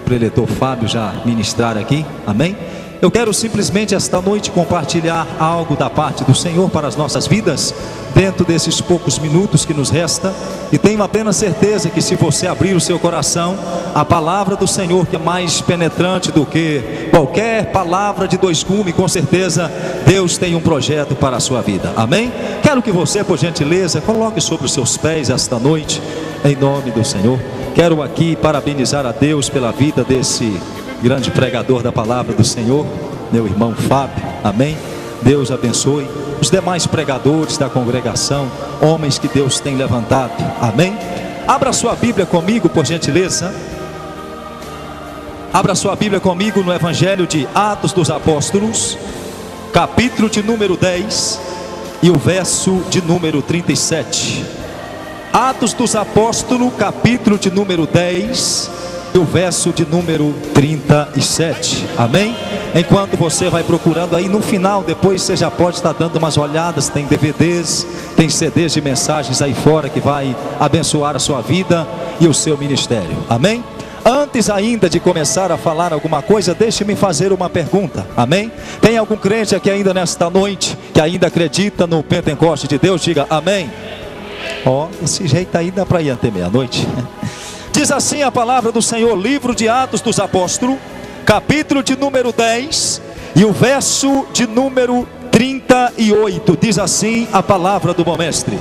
preletor Fábio já ministrar aqui, amém? Eu quero simplesmente esta noite compartilhar algo da parte do Senhor para as nossas vidas, dentro desses poucos minutos que nos resta, e tenho apenas certeza que se você abrir o seu coração, a palavra do Senhor, que é mais penetrante do que qualquer palavra de dois gumes, com certeza Deus tem um projeto para a sua vida, amém? Quero que você, por gentileza, coloque sobre os seus pés esta noite, em nome do Senhor. Quero aqui parabenizar a Deus pela vida desse grande pregador da palavra do Senhor, meu irmão Fábio, amém? Deus abençoe os demais pregadores da congregação, homens que Deus tem levantado, amém? Abra sua Bíblia comigo, por gentileza. Abra sua Bíblia comigo no Evangelho de Atos dos Apóstolos, capítulo de número 10 e o verso de número 37. Atos dos Apóstolos, capítulo de número 10 e o verso de número 37, amém? Enquanto você vai procurando aí, no final, depois você já pode estar dando umas olhadas, tem DVDs, tem CDs de mensagens aí fora que vai abençoar a sua vida e o seu ministério, amém? Antes ainda de começar a falar alguma coisa, deixe-me fazer uma pergunta, amém? Tem algum crente aqui ainda nesta noite, que ainda acredita no Pentecoste de Deus? Diga amém. Esse jeito aí dá para ir até meia-noite. Diz assim a palavra do Senhor, livro de Atos dos Apóstolos, capítulo de número 10 e o verso de número 38, diz assim a palavra do bom mestre: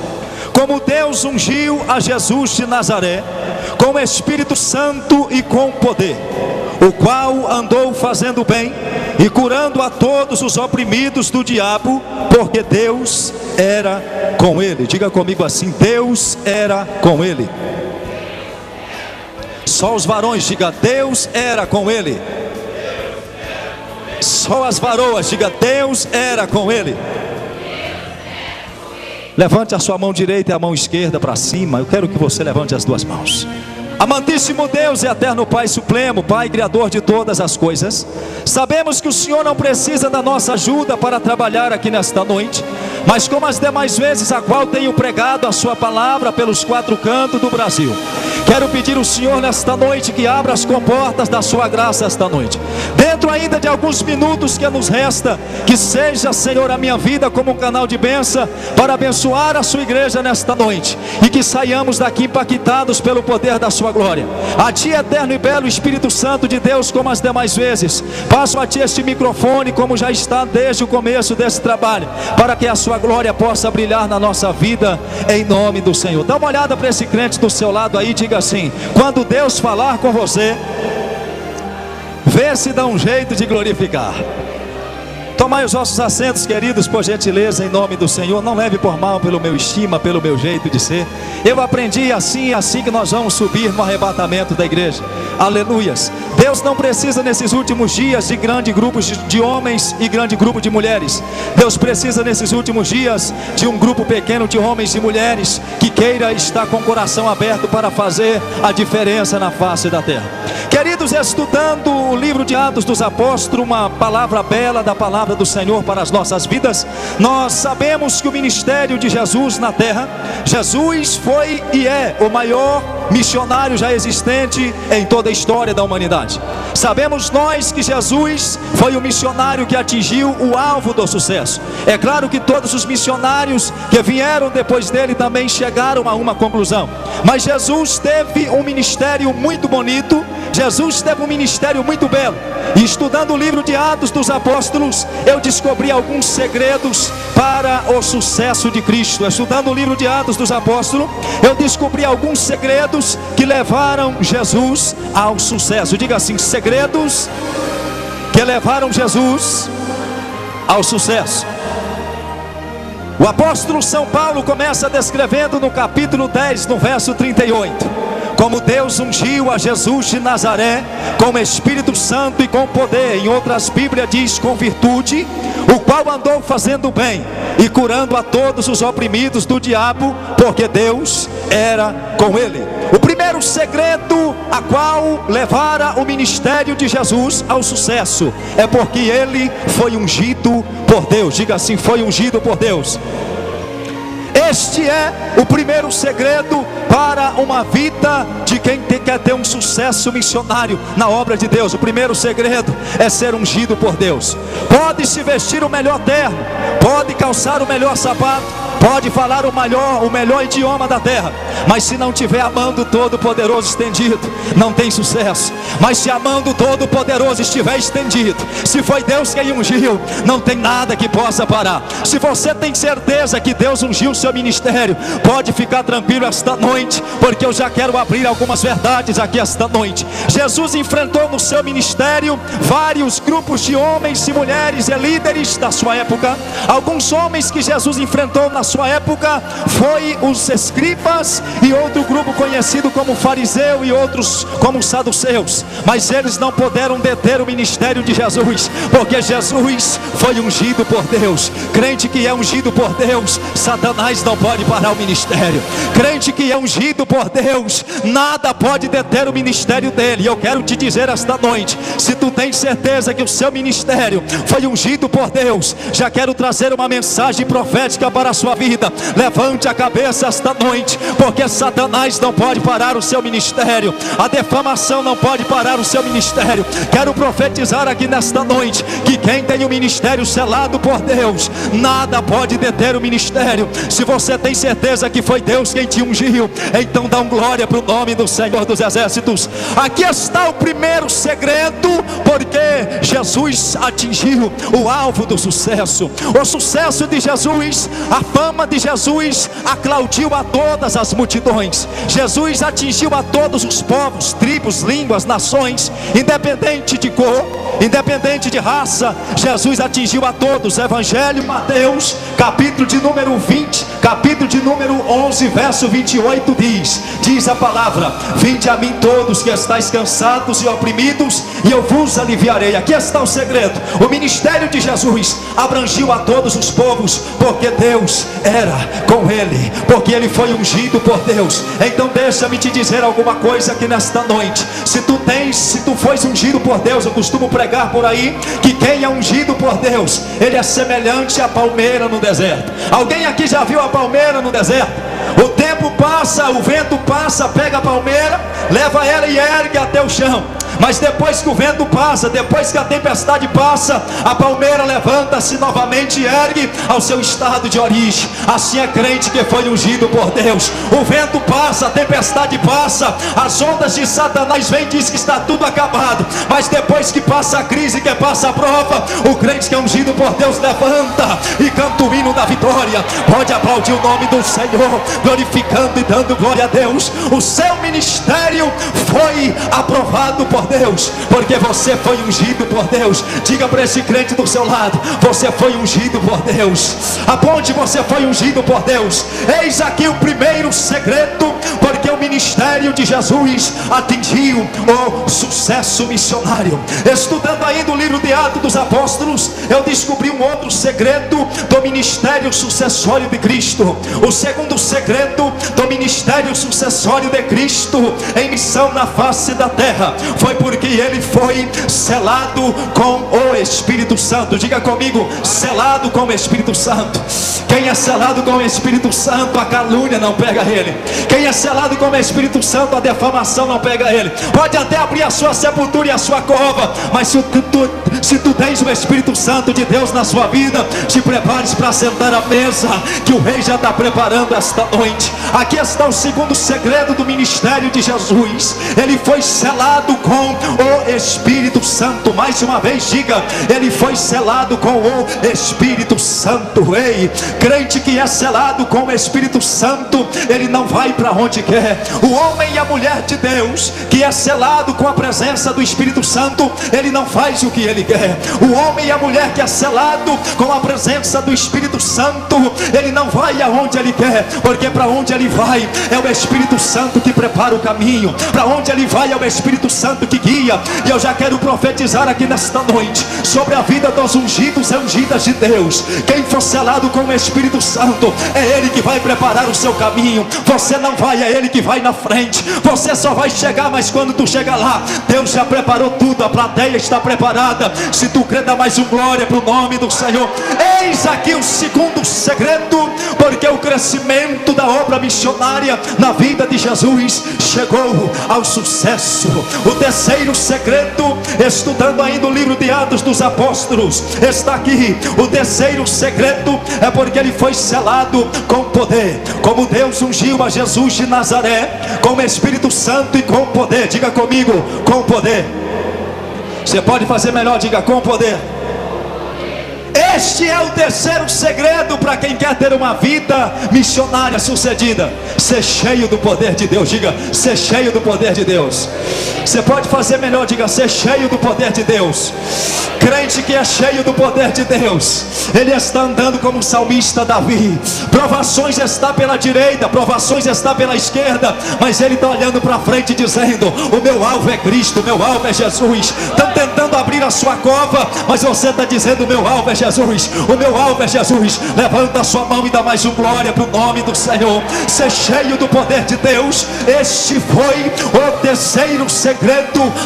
como Deus ungiu a Jesus de Nazaré com o Espírito Santo e com poder, o qual andou fazendo bem e curando a todos os oprimidos do diabo, porque Deus era com ele. Diga comigo assim: Deus era com ele. Só os varões, diga: Deus era com ele. Só as varoas, diga: Deus era com ele. Levante a sua mão direita e a mão esquerda para cima. Eu quero que você levante as duas mãos. Amantíssimo Deus e eterno Pai supremo, Pai criador de todas as coisas, sabemos que o Senhor não precisa da nossa ajuda para trabalhar aqui nesta noite, mas como as demais vezes a qual tenho pregado a sua palavra pelos quatro cantos do Brasil, quero pedir ao Senhor nesta noite que abra as comportas da sua graça esta noite. Dentro ainda de alguns minutos que nos resta, que seja, Senhor, a minha vida como um canal de bênção para abençoar a sua igreja nesta noite, e que saiamos daqui impactados pelo poder da sua glória. A Ti, eterno e belo Espírito Santo de Deus, como as demais vezes, passo a Ti este microfone, como já está desde o começo desse trabalho, para que a sua glória possa brilhar na nossa vida, em nome do Senhor. Dá uma olhada para esse crente do seu lado aí, diga assim: quando Deus falar com você, vê se dá um jeito de glorificar. Tomai os vossos assentos, queridos, por gentileza, em nome do Senhor. Não leve por mal pelo meu estima, pelo meu jeito de ser. Eu aprendi assim que nós vamos subir no arrebatamento da igreja. Aleluias. Deus não precisa nesses últimos dias de grande grupo de homens e grande grupo de mulheres. Deus precisa nesses últimos dias de um grupo pequeno de homens e mulheres que queira estar com o coração aberto para fazer a diferença na face da terra. Queridos, estudando o livro de Atos dos Apóstolos, uma palavra bela da palavra do Senhor para as nossas vidas, nós sabemos que o ministério de Jesus na terra, Jesus foi e é o maior missionário já existente em toda a história da humanidade. Sabemos nós que Jesus foi o missionário que atingiu o alvo do sucesso. É claro que todos os missionários que vieram depois dele também chegaram a uma conclusão, mas Jesus teve um ministério muito bonito, Jesus teve um ministério muito belo. E estudando o livro de Atos dos Apóstolos, eu descobri alguns segredos para o sucesso de Cristo. Estudando o livro de Atos dos Apóstolos, eu descobri alguns segredos que levaram Jesus ao sucesso. Diga assim: segredos que levaram Jesus ao sucesso. O apóstolo São Paulo começa descrevendo no capítulo 10, no verso 38, como Deus ungiu a Jesus de Nazaré com o Espírito Santo e com poder. Em outras Bíblias diz com virtude, o qual andou fazendo bem e curando a todos os oprimidos do diabo, porque Deus era com ele. O primeiro segredo a qual levara o ministério de Jesus ao sucesso é porque ele foi ungido por Deus. Diga assim: foi ungido por Deus. Este é o primeiro segredo para uma vida de quem quer ter um sucesso missionário na obra de Deus. O primeiro segredo é ser ungido por Deus. Pode se vestir o melhor terno, pode calçar o melhor sapato, pode falar o melhor idioma da terra, mas se não tiver a mão do Todo-Poderoso estendido, não tem sucesso. Mas se a mão do Todo-Poderoso estiver estendido, se foi Deus quem ungiu, não tem nada que possa parar. Se você tem certeza que Deus ungiu o seu ministério, pode ficar tranquilo esta noite, porque eu já quero abrir algumas verdades aqui esta noite. Jesus enfrentou no seu ministério vários grupos de homens e mulheres e líderes da sua época. Alguns homens que Jesus enfrentou na sua época foi os escribas e outro grupo conhecido como fariseu e outros como saduceus, mas eles não puderam deter o ministério de Jesus, porque Jesus foi ungido por Deus. Crente que é ungido por Deus, Satanás não pode parar o ministério. Crente que é ungido por Deus, nada pode deter o ministério dele. E eu quero te dizer esta noite, se tu tens certeza que o seu ministério foi ungido por Deus, já quero trazer uma mensagem profética para a sua vida. Levante a cabeça esta noite, porque Satanás não pode parar o seu ministério, a defamação não pode parar o seu ministério. Quero profetizar aqui nesta noite que quem tem o ministério selado por Deus, nada pode deter o ministério. Se você tem certeza que foi Deus quem te ungiu, então dá um glória para o nome do Senhor dos Exércitos. Aqui está o primeiro segredo, porque Jesus atingiu o alvo do sucesso. O sucesso de Jesus, a fama de Jesus aplaudiu a todas as multidões. Jesus atingiu a todos os povos, tribos, línguas, nações, independente de cor, independente de raça. Jesus atingiu a todos. Evangelho Mateus, capítulo de número 20, capítulo de número 11, verso 28 diz a palavra: vinde a mim todos que estáis cansados e oprimidos, e eu vos aliviarei. Aqui está o segredo. O ministério de Jesus abrangiu a todos os povos, porque Deus era com ele, porque ele foi ungido por Deus. Então deixa-me te dizer alguma coisa aqui nesta noite. Se tu fois ungido por Deus, eu costumo pregar por aí que quem é ungido por Deus, ele é semelhante à palmeira no deserto. Alguém aqui já viu a palmeira no deserto? O tempo passa, o vento passa, pega a palmeira, leva ela e ergue até o chão. Mas depois que o vento passa, depois que a tempestade passa, a palmeira levanta-se novamente e ergue ao seu estado de origem. Assim é crente que foi ungido por Deus. O vento passa, a tempestade passa, as ondas de Satanás vêm e diz que está tudo acabado. Mas depois que passa a crise, que passa a prova, o crente que é ungido por Deus levanta e canta o hino da vitória. Pode aplaudir o nome do Senhor, glorificando e dando glória a Deus. O seu ministério foi aprovado por Deus, porque você foi ungido por Deus. Diga para esse crente do seu lado: você foi ungido por Deus. Aonde você foi ungido por Deus? Eis aqui o primeiro segredo, porque o ministério de Jesus atingiu o sucesso missionário. Estudando ainda o livro de Atos dos Apóstolos, eu descobri um outro segredo do ministério sucessório de Cristo. O segundo segredo do ministério sucessório de Cristo em missão na face da terra foi porque ele foi selado com o Espírito Santo. Diga comigo: selado com o Espírito Santo. Quem é selado com o Espírito Santo, a calúnia não pega ele. Quem é selado com o Espírito Santo, a defamação não pega ele. Pode até abrir a sua sepultura e a sua cova, mas se tu tens o Espírito Santo de Deus na sua vida, te prepares para sentar à mesa que o rei já está preparando esta noite. Aqui está o segundo segredo do ministério de Jesus. Ele foi selado com o Espírito Santo. Mais uma vez diga: ele foi selado com o Espírito Santo. Ei, crente que é selado com o Espírito Santo, ele não vai para onde quer. O homem e a mulher de Deus que é selado com a presença do Espírito Santo, ele não faz o que ele quer. O homem e a mulher que é selado com a presença do Espírito Santo, ele não vai aonde ele quer, porque para onde ele vai é o Espírito Santo que prepara o caminho. Para onde ele vai é o Espírito Santo que guia. E eu já quero profetizar profetizar aqui nesta noite sobre a vida dos ungidos e ungidas de Deus. Quem for selado com o Espírito Santo, é Ele que vai preparar o seu caminho. Você não vai, é Ele que vai na frente. Você só vai chegar, mas quando tu chegar lá, Deus já preparou tudo, a plateia está preparada. Se tu crê, dá mais um glória para o nome do Senhor. Eis aqui o segundo segredo, porque o crescimento da obra missionária na vida de Jesus chegou ao sucesso. O terceiro segredo, estudando ainda o livro de Atos dos Apóstolos, está aqui. O terceiro segredo é porque ele foi selado com poder. Como Deus ungiu a Jesus de Nazaré com o Espírito Santo e com poder. Diga comigo, com poder. Você pode fazer melhor, diga com poder. Este é o terceiro segredo para quem quer ter uma vida missionária sucedida: ser cheio do poder de Deus. Diga, ser cheio do poder de Deus. Você pode fazer melhor, diga, ser cheio do poder de Deus. Crente que é cheio do poder de Deus, ele está andando como o salmista Davi. Provações está pela direita, provações está pela esquerda, mas ele está olhando para frente dizendo: o meu alvo é Cristo, o meu alvo é Jesus. Estão tentando abrir a sua cova, mas você está dizendo: o meu alvo é Jesus, o meu alvo é Jesus. Levanta a sua mão e dá mais um glória para o nome do Senhor. Ser cheio do poder de Deus, este foi o terceiro segredo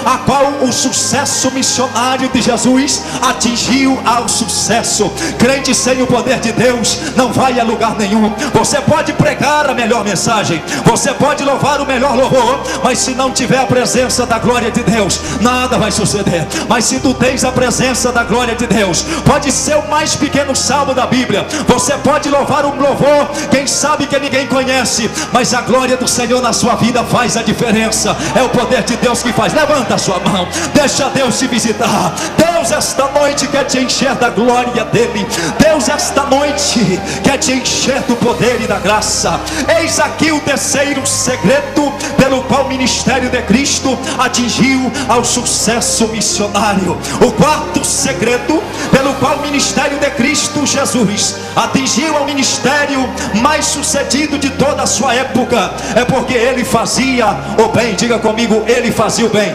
a qual o sucesso missionário de Jesus atingiu ao sucesso. Crente sem o poder de Deus não vai a lugar nenhum. Você pode pregar a melhor mensagem, você pode louvar o melhor louvor, mas se não tiver a presença da glória de Deus, nada vai suceder. Mas se tu tens a presença da glória de Deus, pode ser o mais pequeno salmo da Bíblia, você pode louvar um louvor, quem sabe que ninguém conhece, mas a glória do Senhor na sua vida faz a diferença. É o poder de Deus que faz. Levanta a sua mão, deixa Deus te visitar. Deus esta noite quer te encher da glória dele. Deus esta noite quer te encher do poder e da graça. Eis aqui o terceiro segredo pelo qual o ministério de Cristo atingiu ao sucesso missionário. O quarto segredo pelo qual o ministério de Cristo Jesus atingiu ao ministério mais sucedido de toda a sua época, é porque ele fazia o bem. Diga comigo, ele fazia o bem.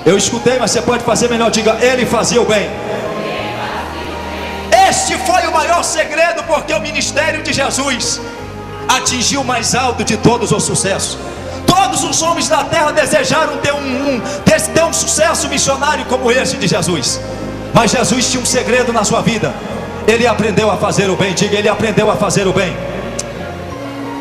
Eu escutei, mas você pode fazer melhor. Diga, ele fazia o bem. Este foi o maior segredo, porque o ministério de Jesus atingiu o mais alto de todos os sucessos. Todos os homens da terra desejaram ter um sucesso missionário como esse de Jesus. Mas Jesus tinha um segredo na sua vida: ele aprendeu a fazer o bem. Diga, ele aprendeu a fazer o bem.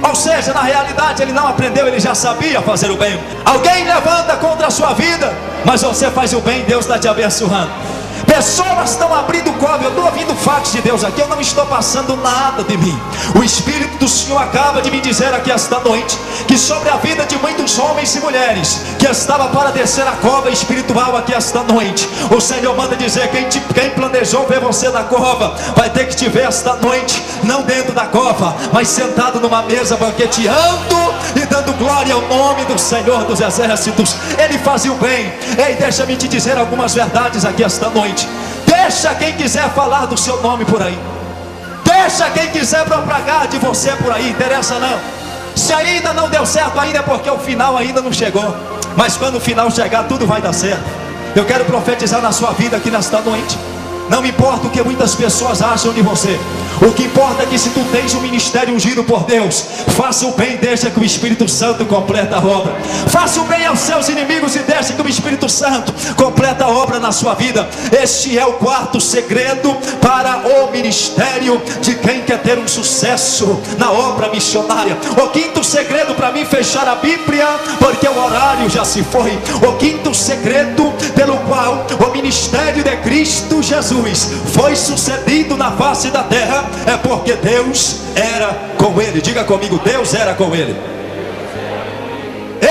Ou seja, na realidade ele não aprendeu, ele já sabia fazer o bem. Alguém levanta contra a sua vida, mas você faz o bem, Deus está te abençoando. Pessoas estão abrindo cova. Eu estou ouvindo fax de Deus aqui, eu não estou passando nada de mim. O Espírito do Senhor acaba de me dizer aqui esta noite que sobre a vida de muitos homens e mulheres que estava para descer a cova espiritual aqui esta noite, o Senhor manda dizer: quem planejou ver você na cova vai ter que te ver esta noite, não dentro da cova, mas sentado numa mesa banqueteando e dando glória ao nome do Senhor dos Exércitos. Ele fazia o bem. Ei, deixa-me te dizer algumas verdades aqui esta noite. Deixa quem quiser falar do seu nome por aí, deixa quem quiser propagar de você por aí, interessa não. Se ainda não deu certo ainda, é porque o final ainda não chegou. Mas quando o final chegar, tudo vai dar certo. Eu quero profetizar na sua vida aqui nesta noite. Não importa o que muitas pessoas acham de você, o que importa é que se tu tens um ministério ungido por Deus, faça o bem, deixa que o Espírito Santo completa a obra. Faça o bem aos seus inimigos e deixa que o Espírito Santo completa a obra na sua vida. Este é o quarto segredo para o ministério de quem quer ter um sucesso na obra missionária. O quinto segredo, para mim fechar a Bíblia, porque o horário já se foi. O quinto segredo pelo qual o ministério de Cristo Jesus foi sucedido na face da terra é porque Deus era com ele. Diga comigo, Deus era com ele.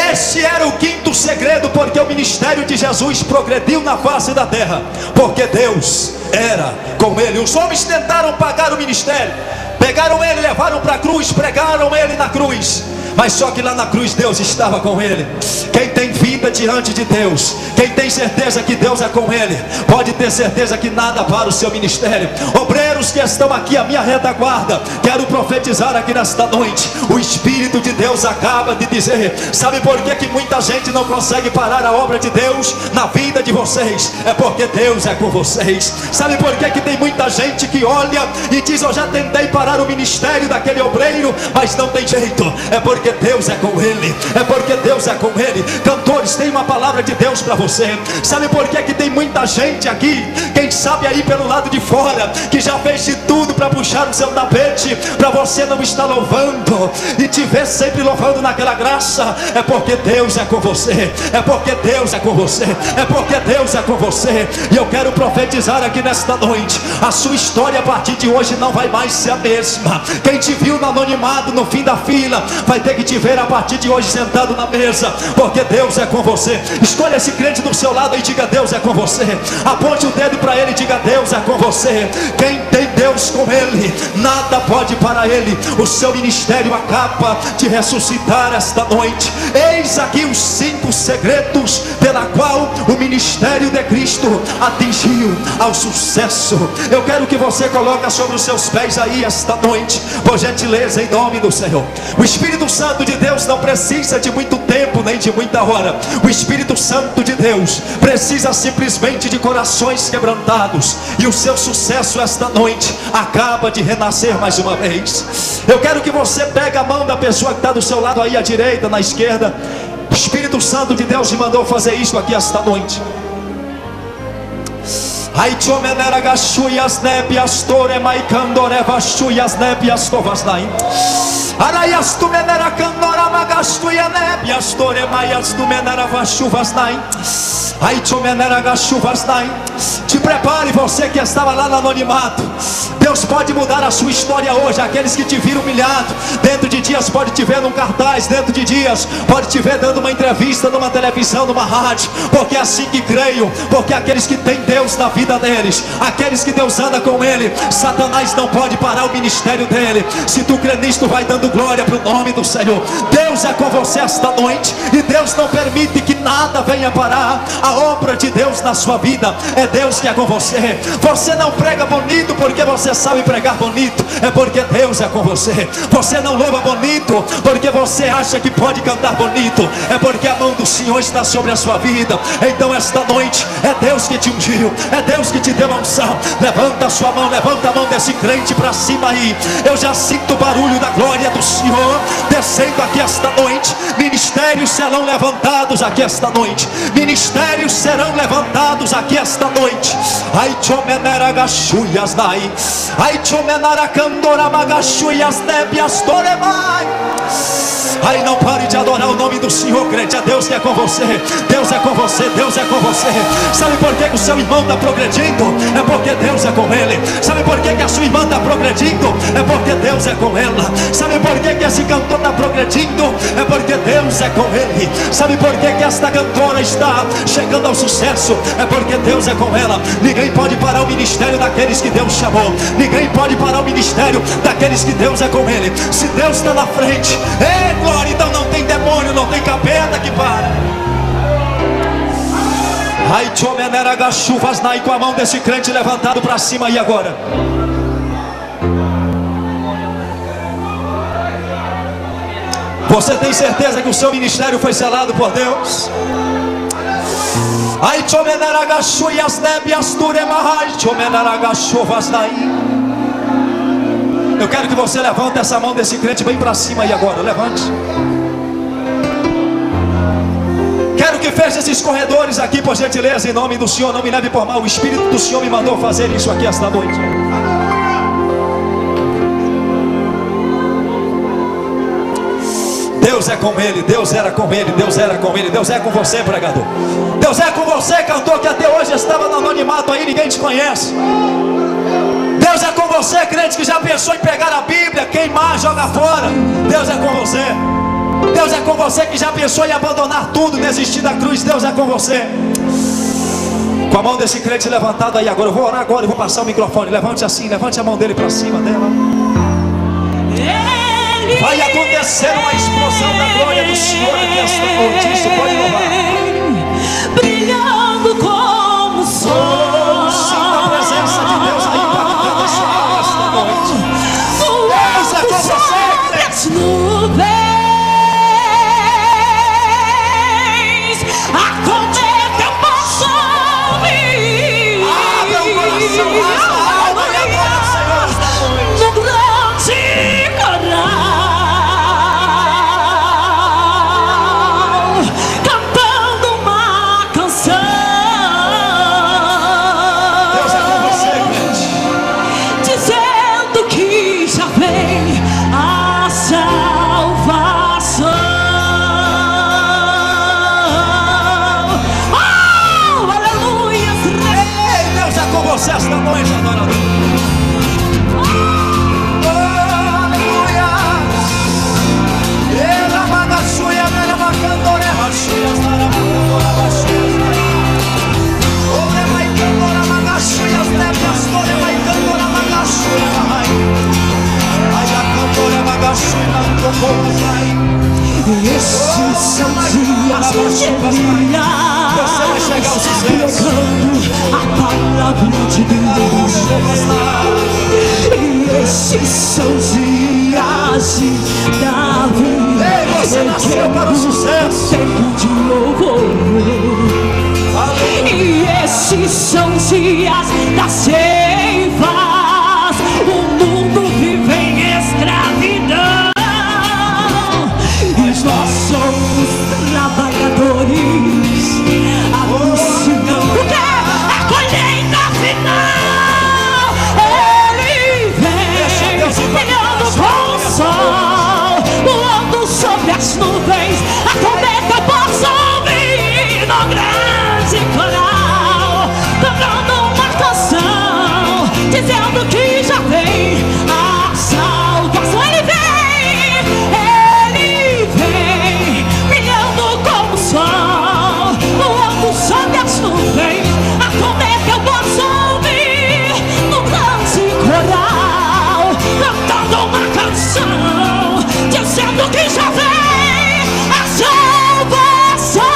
Esse era o quinto segredo, porque o ministério de Jesus progrediu na face da terra porque Deus era com ele. Os homens tentaram pagar o ministério, pegaram ele, levaram para a cruz, pregaram ele na cruz, mas só que lá na cruz Deus estava com ele. Quem tem vida vida diante de Deus. Quem tem certeza que Deus é com ele, pode ter certeza que nada para o seu ministério. Obreiros que estão aqui à minha retaguarda, quero profetizar aqui nesta noite. O Espírito de Deus acaba de dizer: sabe por que muita gente não consegue parar a obra de Deus na vida de vocês? É porque Deus é com vocês. Sabe por que tem muita gente que olha e diz: eu já tentei parar o ministério daquele obreiro, mas não tem jeito? É porque Deus é com ele. É porque Deus é com ele. Cantores, tem uma palavra de Deus para você. Sabe por que tem muita gente aqui, quem sabe aí pelo lado de fora, que já fez de tudo para puxar o seu tapete, para você não estar louvando e te ver sempre louvando naquela graça? É porque Deus é com você. É porque Deus é com você. É porque Deus é com você. E eu quero profetizar aqui nesta noite: a sua história a partir de hoje não vai mais ser a mesma. Quem te viu no anonimato, no fim da fila, vai ter que te ver a partir de hoje sentado na mesa, porque Deus é com você. Escolha esse crente do seu lado e diga: Deus é com você. Aponte o dedo para ele e diga: Deus é com você. Quem tem Deus com ele, nada pode parar ele. O seu ministério acaba de ressuscitar esta noite. Eis aqui os 5 segredos pela qual o ministério de Cristo atingiu ao sucesso. Eu quero que você coloque sobre os seus pés aí esta noite, por gentileza, em nome do Senhor. O Espírito Santo de Deus não precisa de muito tempo nem de muita hora. O Espírito Santo de Deus precisa simplesmente de corações quebrantados, e o seu sucesso esta noite acaba de renascer mais uma vez. Eu quero que você pegue a mão da pessoa que está do seu lado aí, à direita, na esquerda. O Espírito Santo de Deus me mandou fazer isso aqui esta noite. Ai chomenera gachuias nebias tore maicandore vachuias nebias tovasnai. Araias tu menera candora magastuia nebias tore maias tu menera vachuvasnai. Ai chomenera gachuvasnai. Te prepare, você que estava lá no anonimato. Deus pode mudar a sua história hoje. Aqueles que te viram humilhado, dentro de dias pode te ver num cartaz, dentro de dias pode te ver dando uma entrevista numa televisão, numa rádio. Porque é assim que creio. Porque aqueles que têm Deus na vida deles, aqueles que Deus anda com ele, Satanás não pode parar o ministério dele. Se tu crê nisso, tu vai dando glória para o nome do Senhor. Deus é com você esta noite, e Deus não permite que nada venha parar a obra de Deus na sua vida. É Deus que é com você. Você não prega bonito porque você sabe pregar bonito, é porque Deus é com você. Você não louva bonito porque você acha que pode cantar bonito, é porque a mão do Senhor está sobre a sua vida. Então esta noite é Deus que te ungiu, é Deus que te deu a unção. Levanta a sua mão, levanta a mão desse crente para cima aí. Eu já sinto o barulho da glória do Senhor descendo aqui esta noite. Ministérios serão levantados aqui esta noite. Ministérios serão levantados aqui esta noite. Ai chomenera gachuias dai. Ai chomenara candora magachuias nebias toremai. Ai, não pare de adorar o nome do Senhor, crente. É Deus que é com você. Deus é com você, Deus é com você. Sabe por que o seu irmão está progredindo? É porque Deus é com ele. Sabe por que a sua irmã está progredindo? É porque Deus é com ela. Sabe por que esse cantor está progredindo? É porque Deus é com ele. Sabe por que esta cantora está chegando ao sucesso? É porque Deus é com ela. Ninguém pode parar o ministério daqueles que Deus chamou. Ninguém pode parar o ministério daqueles que Deus é com ele. Se Deus está na frente, glória, então não tem demônio, não tem capeta que para. Ai chomenera gachuvas nai, com a mão desse crente levantado para cima aí agora. Você tem certeza que o seu ministério foi selado por Deus? Ai chomenera gachuias nebias turemahai chomenera gachuvas nai. Eu quero que você levante essa mão desse crente bem para cima aí agora. Levante. Quero que feche esses corredores aqui, por gentileza, em nome do Senhor. Não me leve por mal. O Espírito do Senhor me mandou fazer isso aqui esta noite. Deus é com ele, Deus era com ele, Deus era com ele. Deus é com você, pregador. Deus é com você, cantor, que até hoje estava no anonimato aí, ninguém te conhece. Deus é com você, crente, que já pensou em pegar a Bíblia, queimar, jogar fora. Deus é com você. Deus é com você, que já pensou em abandonar tudo, desistir da cruz. Deus é com você. Com a mão desse crente levantado aí agora, eu vou orar agora e vou passar o microfone. Levante assim, levante a mão dele para cima dela. Vai acontecer uma explosão da glória do Senhor aqui esta noite. Isso pode louvar. Brilhando como o sol. Sinta a presença de Deus aí impactando a sua alma esta noite. Deus é com você, as nuvens, acolher teu posso ouvir. Abra o coração, rasga a alma e adora o Senhor esta noite. No grande coral, cantando uma canção. Deus é com você, crente. Dizendo que já vem a salvação. Oh, aleluia. Ei, Deus é com você esta noite, adorador. Oh, aleluia. Ela bagaçuia, ela bacandora, baixuia, ela bacandora, baixuia. Ora vai candora, bagaçuia, ela pastora, vai candora, bagaçuia, vai. Ai, a candora, bagaçuia, não vai. Estes são dias de Você vai chegar ao sucesso. pregando a palavra de Deus. E estes são dias de Davi. Ei, você nasceu para o sucesso. Tempo de louvor. E estes são dias das ceifas. O mundo vive em escravidão. E nós somos trabalhadores, anunciando que a colheita final. Ele vem brilhando com o sol, voando sobre as nuvens. A cometa eu posso ouvir no grande coral, cantando uma canção, dizendo que já vem a salvação. Ele vem brilhando como o sol, voando sobre as nuvens. A cometa eu posso ouvir no grande coral, cantando uma canção, dizendo que já vem a salvação.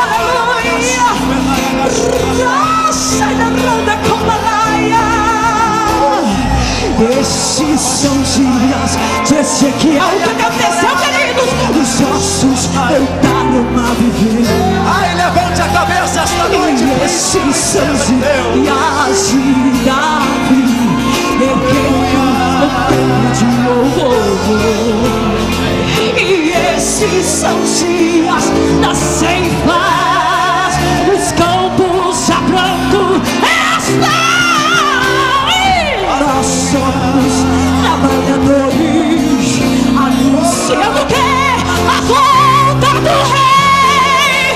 Aleluia. Nossa, ainda com a laia. Esses são dias de Ezequiel. O que aconteceu, queridos? Os ossos voltaram a viver. Ai, levante a cabeça esta noite. E esses são dias de Davi, erguendo o tempo de louvor. E esses são dias das ceifas, os campos já brancos estão. Nós somos trabalhadores, anunciando que a volta do rei.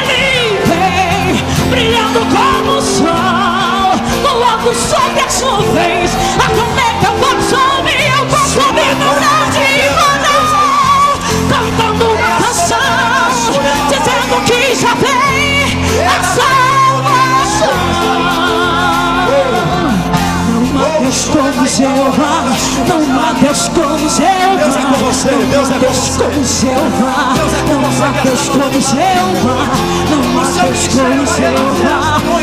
Ele vem brilhando como o sol, voando sobre as nuvens. A cometa eu posso ouvir no grande coral, cantando uma canção, dizendo que já vem a salvação. Não há Deus como Jeová, não há Deus como Jeová. Deus é com você, Deus é com você. Como Jeová, não há Deus como Jeová, não há Deus como Jeová,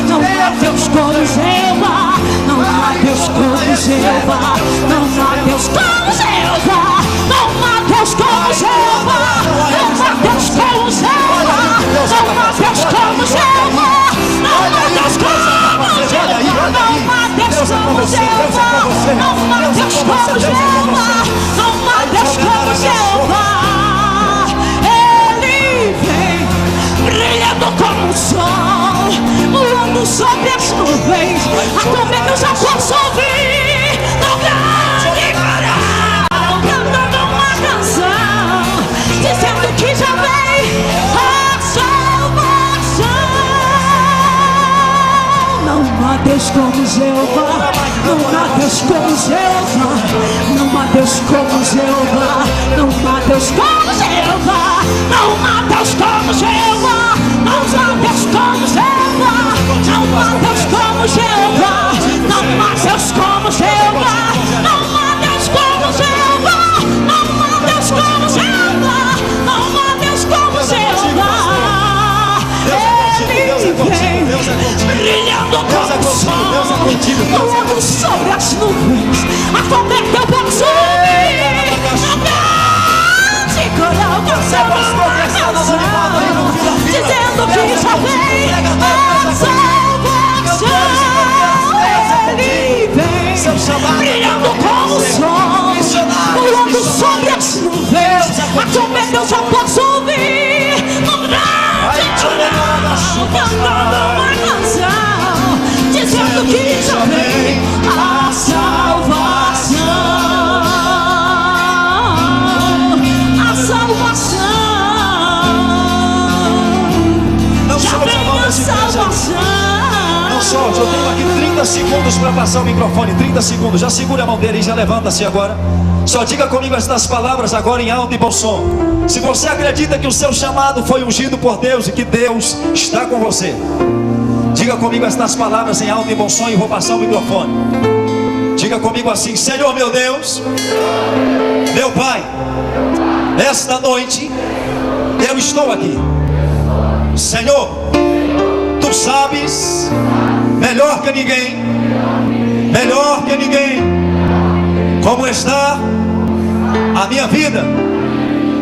não há Deus como Jeová, não há Deus como Jeová, não há Deus como Jeová, não há Deus como Jeová, não há Deus como Jeová, não há Deus como Jeová, não há Deus como Jeová, não há Deus como Jeová, não há Deus como Jeová, não há Deus como Jeová. Ele vem brilhando como o sol, voando sobre as nuvens. A cometa eu já posso ouvir no grande coral, cantando uma canção, dizendo que já vem a salvação. Não há Deus como Jeová, não há Deus como Jeová, não há Deus como Jeová, não há Deus como Jeová, não há Deus como Jeová, não há Deus como Jeová, não há Deus como Jeová, não há Deus como Jeová, não há Deus brilhando como o sol, voando sobre as nuvens, a comer teu perfume, de coral com seu coração, dizendo que já vem a salvação. Ele vem, brilhando como o sol, voando sobre as nuvens, a comer eu já posso ouvir no grande coral, cantando uma canção, dizendo que já vem a salvação. A salvação. Não solte a mão desse igreja. Não solte, eu tenho aqui 30 segundos para passar o microfone. 30 segundos, já segura a mão dele e já levanta-se agora. Só diga comigo estas palavras agora em alto e bom som. Se você acredita que o seu chamado foi ungido por Deus e que Deus está com você, diga comigo estas palavras em alto e bom som e vou passar o microfone. Diga comigo assim: Senhor meu Deus, meu Pai, esta noite eu estou aqui. Senhor, Tu sabes melhor que ninguém, como está a minha vida.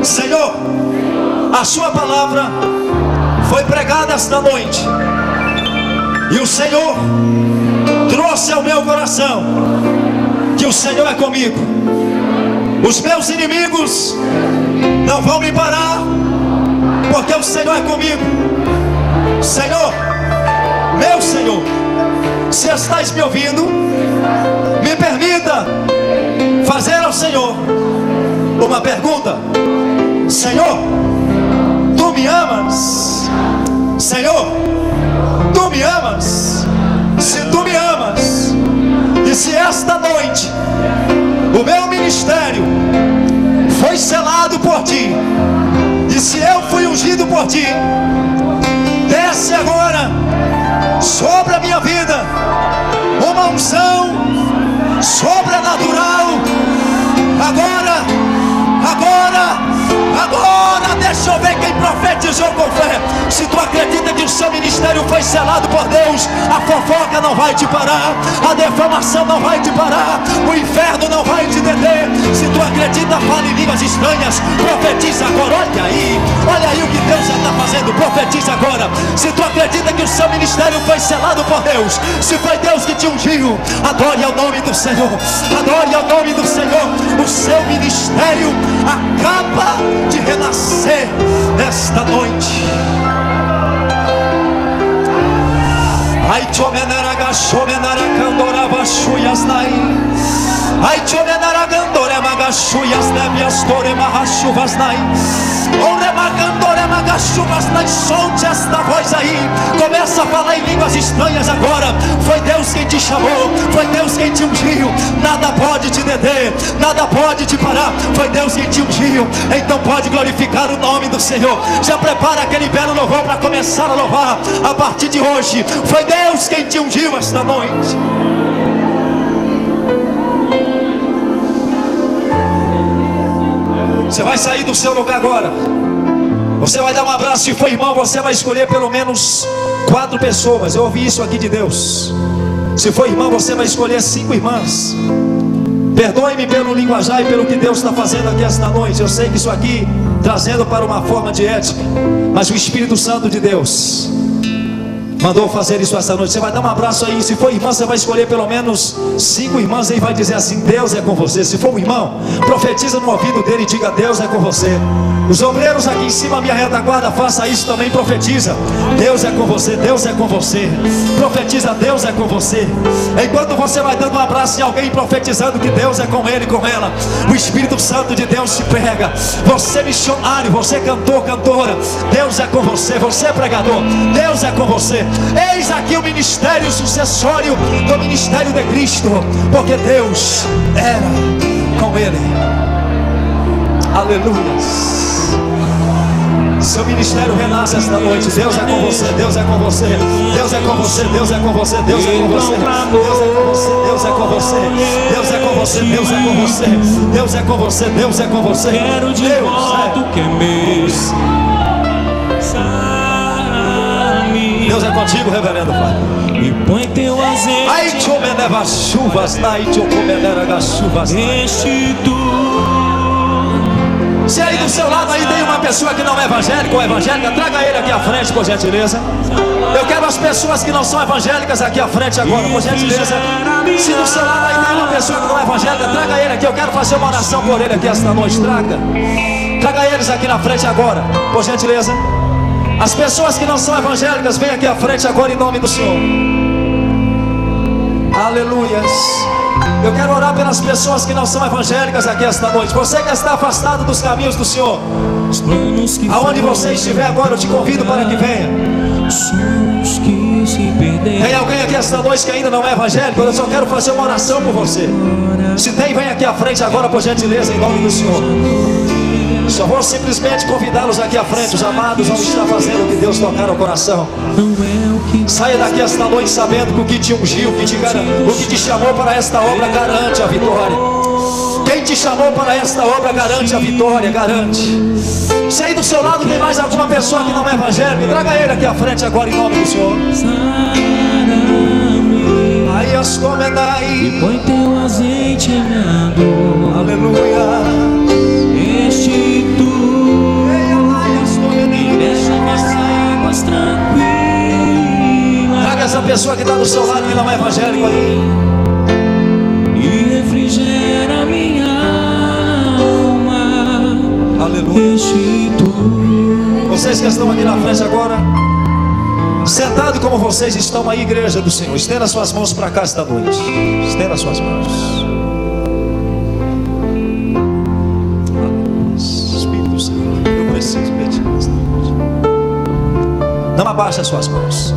Senhor, a Sua palavra foi pregada esta noite e o Senhor trouxe ao meu coração que o Senhor é comigo. Os meus inimigos não vão me parar, porque o Senhor é comigo. Senhor, meu Senhor, se estás me ouvindo, me permita fazer ao Senhor uma pergunta. Senhor, Tu me amas? Senhor, Tu me amas? Se Tu me amas, e se esta noite o meu ministério foi selado por Ti, e se eu fui ungido por Ti, desce agora sobre a minha vida uma unção sobrenatural. Agora, deixa eu ver quem profetizou com fé. Se tu acredita que o seu ministério foi selado por Deus, a fofoca não vai te parar, a defamação não vai te parar, o inferno não vai te deter. Se tu acredita, fala em línguas estranhas, profetiza agora. Olha aí o que Deus já está fazendo, profetiza agora. Se tu acredita que o seu ministério foi selado por Deus, se foi Deus que te ungiu, adore ao nome do Senhor, adore ao nome do Senhor. O seu ministério acaba de renascer nesta noite. Ai chomenara gashomena candora baixuias nai. Ai chomenara gandora magachuyas nebias tore mahachuvas nai. Ore magandora magachuvas nai. Solte esta voz aí, começa a falar em línguas estranhas agora. Foi Deus quem te chamou, foi Deus quem te ungiu. Nada pode te deter, nada pode te parar. Foi Deus quem te ungiu, então pode glorificar o nome do Senhor. Já prepara aquele belo louvor para começar a louvar a partir de hoje. Foi Deus quem te ungiu esta noite. Você vai sair do seu lugar agora. Você vai dar um abraço. Se for irmão, você vai escolher pelo menos 4 pessoas. Eu ouvi isso aqui de Deus. Se for irmão, você vai escolher 5 irmãs. Perdoe-me pelo linguajar e pelo que Deus está fazendo aqui esta noite. Eu sei que isso aqui trazendo para uma forma de ética, mas o Espírito Santo de Deus mandou fazer isso essa noite. Você vai dar um abraço aí. Se for irmã, você vai escolher pelo menos 5 irmãs aí. Vai dizer assim: Deus é com você. Se for um irmão, profetiza no ouvido dele e diga: Deus é com você. Os obreiros aqui em cima, minha retaguarda, faça isso também. Profetiza: Deus é com você, Deus é com você. Profetiza: Deus é com você. Enquanto você vai dando um abraço em alguém, profetizando que Deus é com ele e com ela, o Espírito Santo de Deus te pega. Você missionário, você cantor, cantora, Deus é com você. Você pregador, Deus é com você. Eis aqui o ministério sucessório do ministério de Cristo, porque Deus era com ele. Aleluia. Seu ministério renasce esta noite. Deus é com você, Deus é com você, Deus é com você, Deus é com você, Deus é com você, Deus é com você, Deus é com você, Deus é com você, Deus é com você, Deus é com você. Quero de volta o que é meu. Deus é contigo. contigo, reverendo Flávio. E põe teu azeite. Aí te omeneva chuvas, aí te omeneva chuvas. Se aí do seu lado aí tem uma pessoa que não é evangélica ou evangélica, traga ele aqui à frente, por gentileza. Eu quero as pessoas que não são evangélicas aqui à frente agora, por gentileza. Se do seu lado aí tem uma pessoa que não é evangélica, traga ele aqui. Eu quero fazer uma oração por ele aqui esta noite. Traga eles aqui na frente agora, por gentileza. As pessoas que não são evangélicas, vem aqui à frente agora em nome do Senhor. Aleluias. Eu quero orar pelas pessoas que não são evangélicas aqui esta noite. Você que está afastado dos caminhos do Senhor, aonde você estiver agora, eu te convido para que venha. Tem alguém aqui esta noite que ainda não é evangélico? Eu só quero fazer uma oração por você. Se tem, vem aqui à frente agora, por gentileza, em nome do Senhor. Só vou simplesmente convidá-los aqui à frente. Os amados vão estar fazendo o que Deus tocar no coração. Saia daqui esta noite sabendo que o que te ungiu, o que te chamou para esta obra garante a vitória. Quem te chamou para esta obra garante a vitória, garante. Se aí do seu lado tem mais alguma pessoa que não é evangélica, traga ele aqui à frente agora em nome do Senhor. Aí as comendai. E põe teu azeite emando. Aleluia. Traga essa pessoa que está do seu lado que não é evangélico aí. E refrigera minha alma. Aleluia. Vocês que estão aqui na frente agora, sentado como vocês estão aí, igreja do Senhor, estenda suas mãos para cá esta noite. Estenda suas mãos. Espírito Santo, eu preciso pedir esta noite. Não abaixe as suas mãos.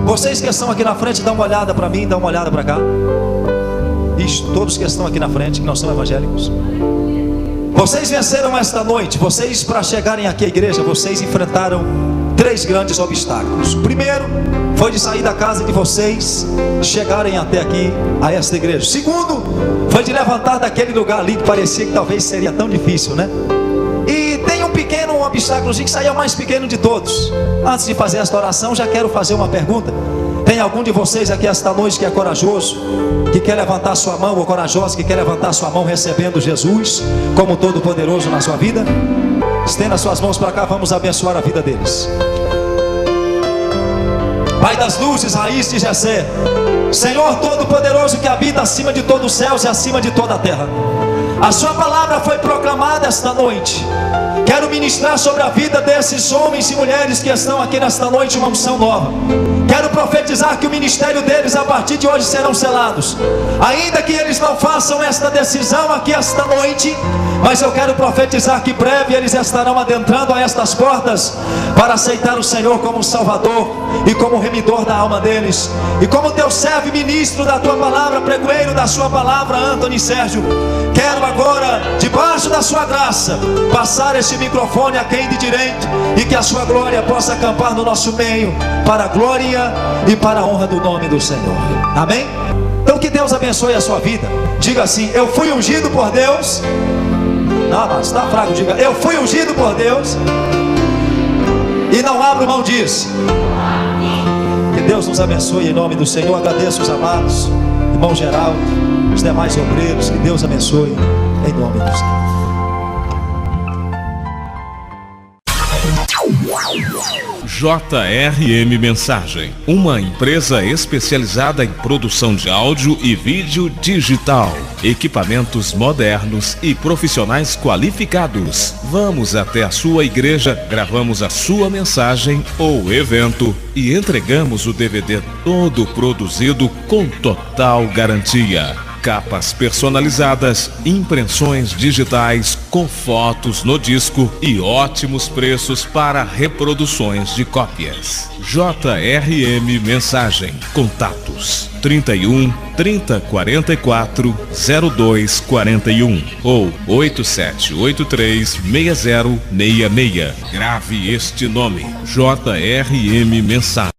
Vocês que estão aqui na frente, dão uma olhada para mim, dão uma olhada para cá. Isso, todos que estão aqui na frente, que não são evangélicos. Vocês venceram esta noite. Vocês, para chegarem aqui à igreja, vocês enfrentaram 3 grandes obstáculos. O primeiro foi de sair da casa de vocês, chegarem até aqui, a esta igreja. O segundo foi de levantar daquele lugar ali que parecia que talvez seria tão difícil, né? E tem um pequeno obstáculo que saía o mais pequeno de todos. Antes de fazer esta oração, já quero fazer uma pergunta. Tem algum de vocês aqui esta noite que é corajoso, que quer levantar sua mão, ou corajosa que quer levantar sua mão recebendo Jesus como Todo-Poderoso na sua vida? Estenda suas mãos para cá, vamos abençoar a vida deles. Pai das luzes, raiz de Jessé, Senhor Todo-Poderoso que habita acima de todos os céus e acima de toda a terra, a sua palavra foi proclamada esta noite. Quero ministrar sobre a vida desses homens e mulheres que estão aqui nesta noite uma unção nova. Quero profetizar que o ministério deles a partir de hoje serão selados. Ainda que eles não façam esta decisão aqui esta noite, mas eu quero profetizar que breve eles estarão adentrando a estas portas para aceitar o Senhor como Salvador e como remidor da alma deles. E como teu servo e ministro da tua palavra, pregoeiro da sua palavra, Antônio Sérgio, quero agora, debaixo da sua graça, passar esse microfone a quem de direito, e que a sua glória possa acampar no nosso meio, para a glória e para a honra do nome do Senhor. Amém? Então que Deus abençoe a sua vida. Diga assim: eu fui ungido por Deus. Não, mas está fraco, diga: eu fui ungido por Deus e não abro mão disso. Que Deus nos abençoe em nome do Senhor. Agradeço os amados, irmão Geraldo, os demais obreiros. Que Deus abençoe em nome do Senhor. JRM Mensagem, uma empresa especializada em produção de áudio e vídeo digital, equipamentos modernos e profissionais qualificados. Vamos até a sua igreja, gravamos a sua mensagem ou evento e entregamos o DVD todo produzido com total garantia. Capas personalizadas, impressões digitais com fotos no disco e ótimos preços para reproduções de cópias. JRM Mensagem. Contatos 31 30 44 02 41 ou 8783 6066. Grave este nome: JRM Mensagem.